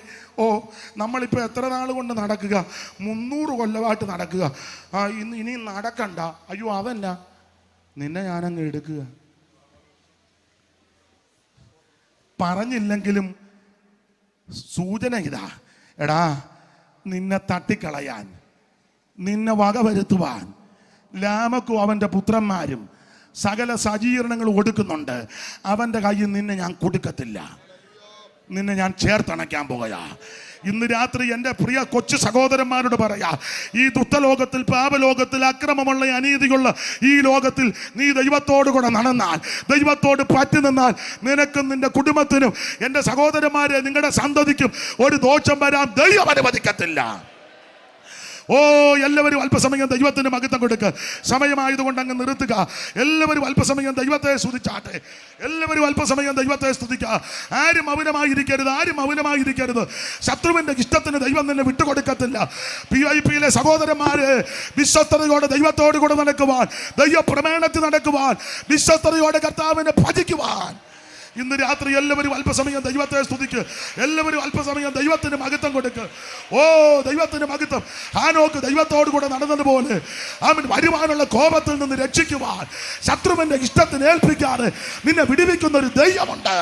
നമ്മളിപ്പോൾ എത്ര നാൾ കൊണ്ട് നടക്കുക? 300 കൊല്ലമായിട്ട് നടക്കുക. ഇനി നടക്കണ്ട. അയ്യോ അതല്ല, നിന്നെ ഞാനങ്ങ് എടുക്കുക. പറഞ്ഞില്ലെങ്കിലും സൂചന ഇതാ, എടാ നിന്നെ തട്ടിക്കളയാൻ, നിന്നെ വകവരുത്തുവാൻ ലാമക്കും അവൻ്റെ പുത്രന്മാരും സകല സജ്ജീകരണങ്ങൾ കൊടുക്കുന്നുണ്ട്. അവൻ്റെ കയ്യിൽ നിന്നെ ഞാൻ കൊടുക്കത്തില്ല, നിന്നെ ഞാൻ ചേർത്തണയ്ക്കാൻ പോകയാ. ഇന്ന് രാത്രി എൻ്റെ പ്രിയ കൊച്ചു സഹോദരന്മാരോട് പറയാ, ഈ ദുഷ്ടലോകത്തിൽ, പാപലോകത്തിൽ, അക്രമമുള്ള, അനീതിയുള്ള ഈ ലോകത്തിൽ നീ ദൈവത്തോടു കൂടെ നടന്നാൽ, ദൈവത്തോട് പറ്റി നിന്നാൽ, നിനക്കും നിന്റെ കുടുംബത്തിനും, എൻ്റെ സഹോദരന്മാരെ, നിങ്ങളുടെ സന്തതിക്കും ഒരു ദോഷം വരാൻ ദൈവം അനുവദിക്കത്തില്ല. എല്ലാവരും അല്പസമയം ദൈവത്തിന് മഹത്വം കൊടുക്കുക. സമയമായതുകൊണ്ട് അങ്ങ് നിർത്തുക. എല്ലാവരും അല്പസമയം ദൈവത്തെ സ്തുതിച്ചാട്ടെ. എല്ലാവരും അല്പസമയം ദൈവത്തെ സ്തുതിക്കുക. ആരും മൗനമായിരിക്കരുത്, ആരും മൗനമായിരിക്കരുത്. ശത്രുവിന്റെ ഇഷ്ടത്തിന് ദൈവം നിന്നെ വിട്ടുകൊടുക്കത്തില്ല. PIPയിലെ സഹോദരന്മാരെ, വിശ്വസ്തയോടെ ദൈവത്തോടു കൂടെ നടക്കുവാൻ, ദൈവ പ്രമാണത്തിൽ നടക്കുവാൻ, വിശ്വസ്തയോടെ കർത്താവിനെ ഭജിക്കുവാൻ ഇന്ന് രാത്രി എല്ലാവരും അല്പസമയം ദൈവത്തെ സ്തുതിക്ക്. എല്ലാവരും അല്പസമയം ദൈവത്തിന് മഹത്വം കൊടുക്ക്. ദൈവത്തിന് മഹത്വം. ഹാനോക്ക് ദൈവത്തോടു കൂടെ നടന്നതുപോലെ അവൻ വരുവാനുള്ള കോപത്തിൽ നിന്ന് രക്ഷിക്കുവാൻ, ശത്രുവിന്റെ ഇഷ്ടത്തിന് ഏൽപ്പിക്കാതെ നിന്നെ വിടുവിക്കുന്ന ഒരു ദൈവമുണ്ട്.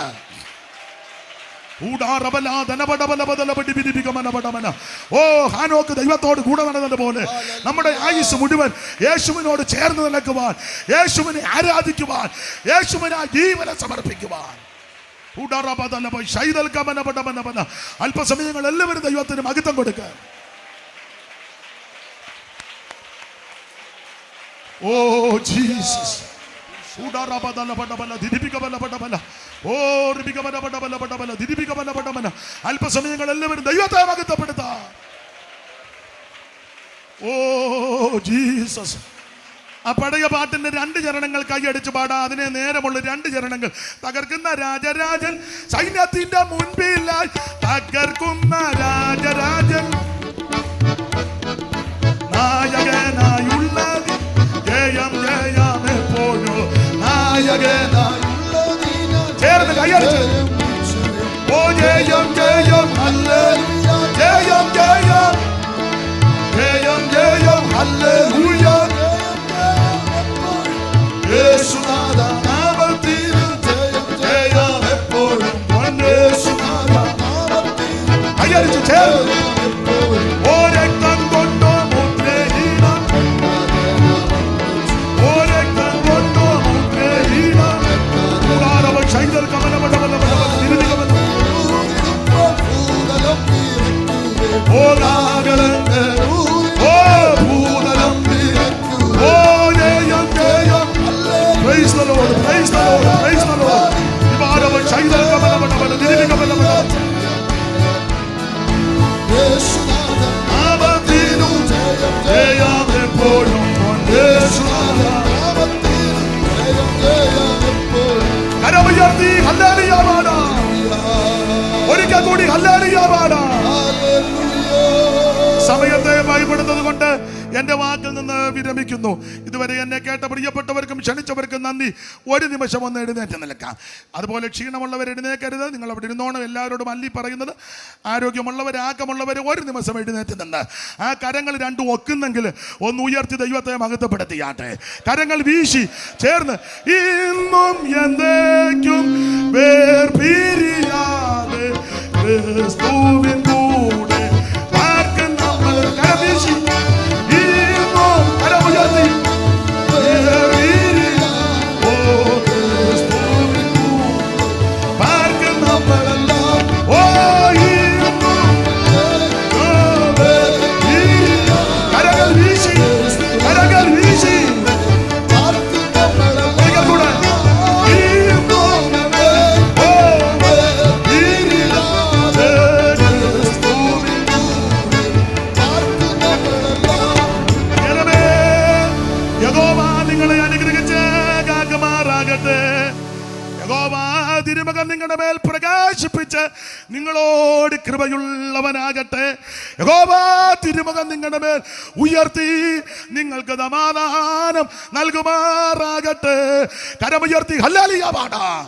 ഓ, ഹാനോക്ക് ദൈവത്തോട് കൂടെ നടന്നത് പോലെ നമ്മുടെ ആയുസ് മുഴുവൻ യേശുവിനോട് ചേർന്ന് നിൽക്കുവാൻ, യേശുവിനെ ആരാധിക്കുവാൻ, യേശുവിനെ ജീവനെ സമർപ്പിക്കുവാൻ. അല്പസമയങ്ങൾ എല്ലാവരും ദൈവത്തിന് മഹത്വം കൊടുക്കുക. Oh Jesus. അല്പസമയങ്ങൾ എല്ലാവരും ദൈവത്തെ മഹത്വപ്പെടുത്താം. Oh Jesus. ആ പഴയ പാട്ടിന്റെ 2 ചരണങ്ങൾ കൈയടിച്ച് പാടാ. അതിനെ നേരമുള്ള 2 ചരണങ്ങൾ. തകർക്കുന്ന രാജരാജൻ സൈന്യത്തിന്റെ മുൻപിലായി, തകർക്കുന്ന രാജരാജൻ നായകനായുള്ള ജയം ജയം എപ്പോഴും, നായകനായുള്ള ചേർന്ന് കൈയടിച്ച്. ഓ ജയം ജയം ഹല്ലേലൂയ, ജയം ജയം, ജയം ജയം ഹല്ലേലൂയ. യേശുനാഥ നാമത്തിൽ ജയം ജയം എപ്പോഴും, യേശുനാഥ നാമത്തിൽ കൈയടിച്ച് ചേർന്ന്. ഓ രക്തം കൊണ്ടോ മുദ്രഹീനം, ഓ രക്തം കൊണ്ടോ മുദ്രഹീനം. കൂടാരവ ശൈതൽ ഓ നാഗലങ്ങൾ, ഓ ഭൂതലം, ഓ ജയം ജയം. Praise the Lord, praise the Lord, praise the Lord. ഇവാരവ ശൈതൽ കമലമടമല ദിരികമലമല യേശുനാഥ നാമത്തിനു ജയം എപ്പോഴും, യേശുനാഥ നാമത്തിനു ജയം ജയം എപ്പോഴും. കരമുയർത്തി ഹല്ലേലൂയ പാടാം. ഒരിക്കൽ കൂടി ഹല്ലേലൂയ പാടാം. സമയത്തെ ഭയപ്പെടുന്നത് കൊണ്ട് എന്റെ വാക്കിൽ നിന്ന് വിരമിക്കുന്നു. ഇതുവരെ എന്നെ കേട്ട പ്രിയപ്പെട്ടവർക്കും ക്ഷണിച്ചവർക്കും നന്ദി. ഒരു നിമിഷം ഒന്ന് എഴുന്നേറ്റ് നിൽക്കാം. അതുപോലെ ക്ഷീണമുള്ളവർ എഴുന്നേക്കരുത്. നിങ്ങൾ അവിടെ ഇരുന്നോണം. എല്ലാവരോടും അല്ലി പറയുന്നത്, ആരോഗ്യമുള്ളവർ, ആക്കമുള്ളവർ ഒരു നിമിഷം എഴുന്നേറ്റ് നിന്ന് ആ കരങ്ങൾ 2 ഒക്കുന്നെങ്കിൽ ഒന്ന് ഉയർത്തി ദൈവത്തെ മഹത്വപ്പെടുത്തിയാട്ടെ. കരങ്ങൾ വീശി ചേർന്ന് ഇന്നും എന്നേക്കും വേർപിരിയാതെ ക്രിസ്തുവിൻ കൂടെ പാർക്കും നമ്മൾ. കരം വീശി ഇന്നും കരമുയർത്തി വേർപിരിയാതെ, ഓ ക്രിസ്തുവിൻ കൂടെ പാർക്കും നമ്മളെല്ലാം. ഓ ഇന്നും കരങ്ങൾ വീശി, കരങ്ങൾ വീശി തിരുമകൻ നിങ്ങളുടെ മേൽ പ്രകാശിപ്പിച്ച് നിങ്ങളോട് കൃപയുള്ളവനാകട്ടെ. യഹോവ തിരുമകൻ നിങ്ങളുടെ മേൽ ഉയർത്തി നിങ്ങൾക്ക് സമാധാനം നൽകുമാറാകട്ടെ. കരമുയർത്തി ഹല്ലേലൂയ പാടാം.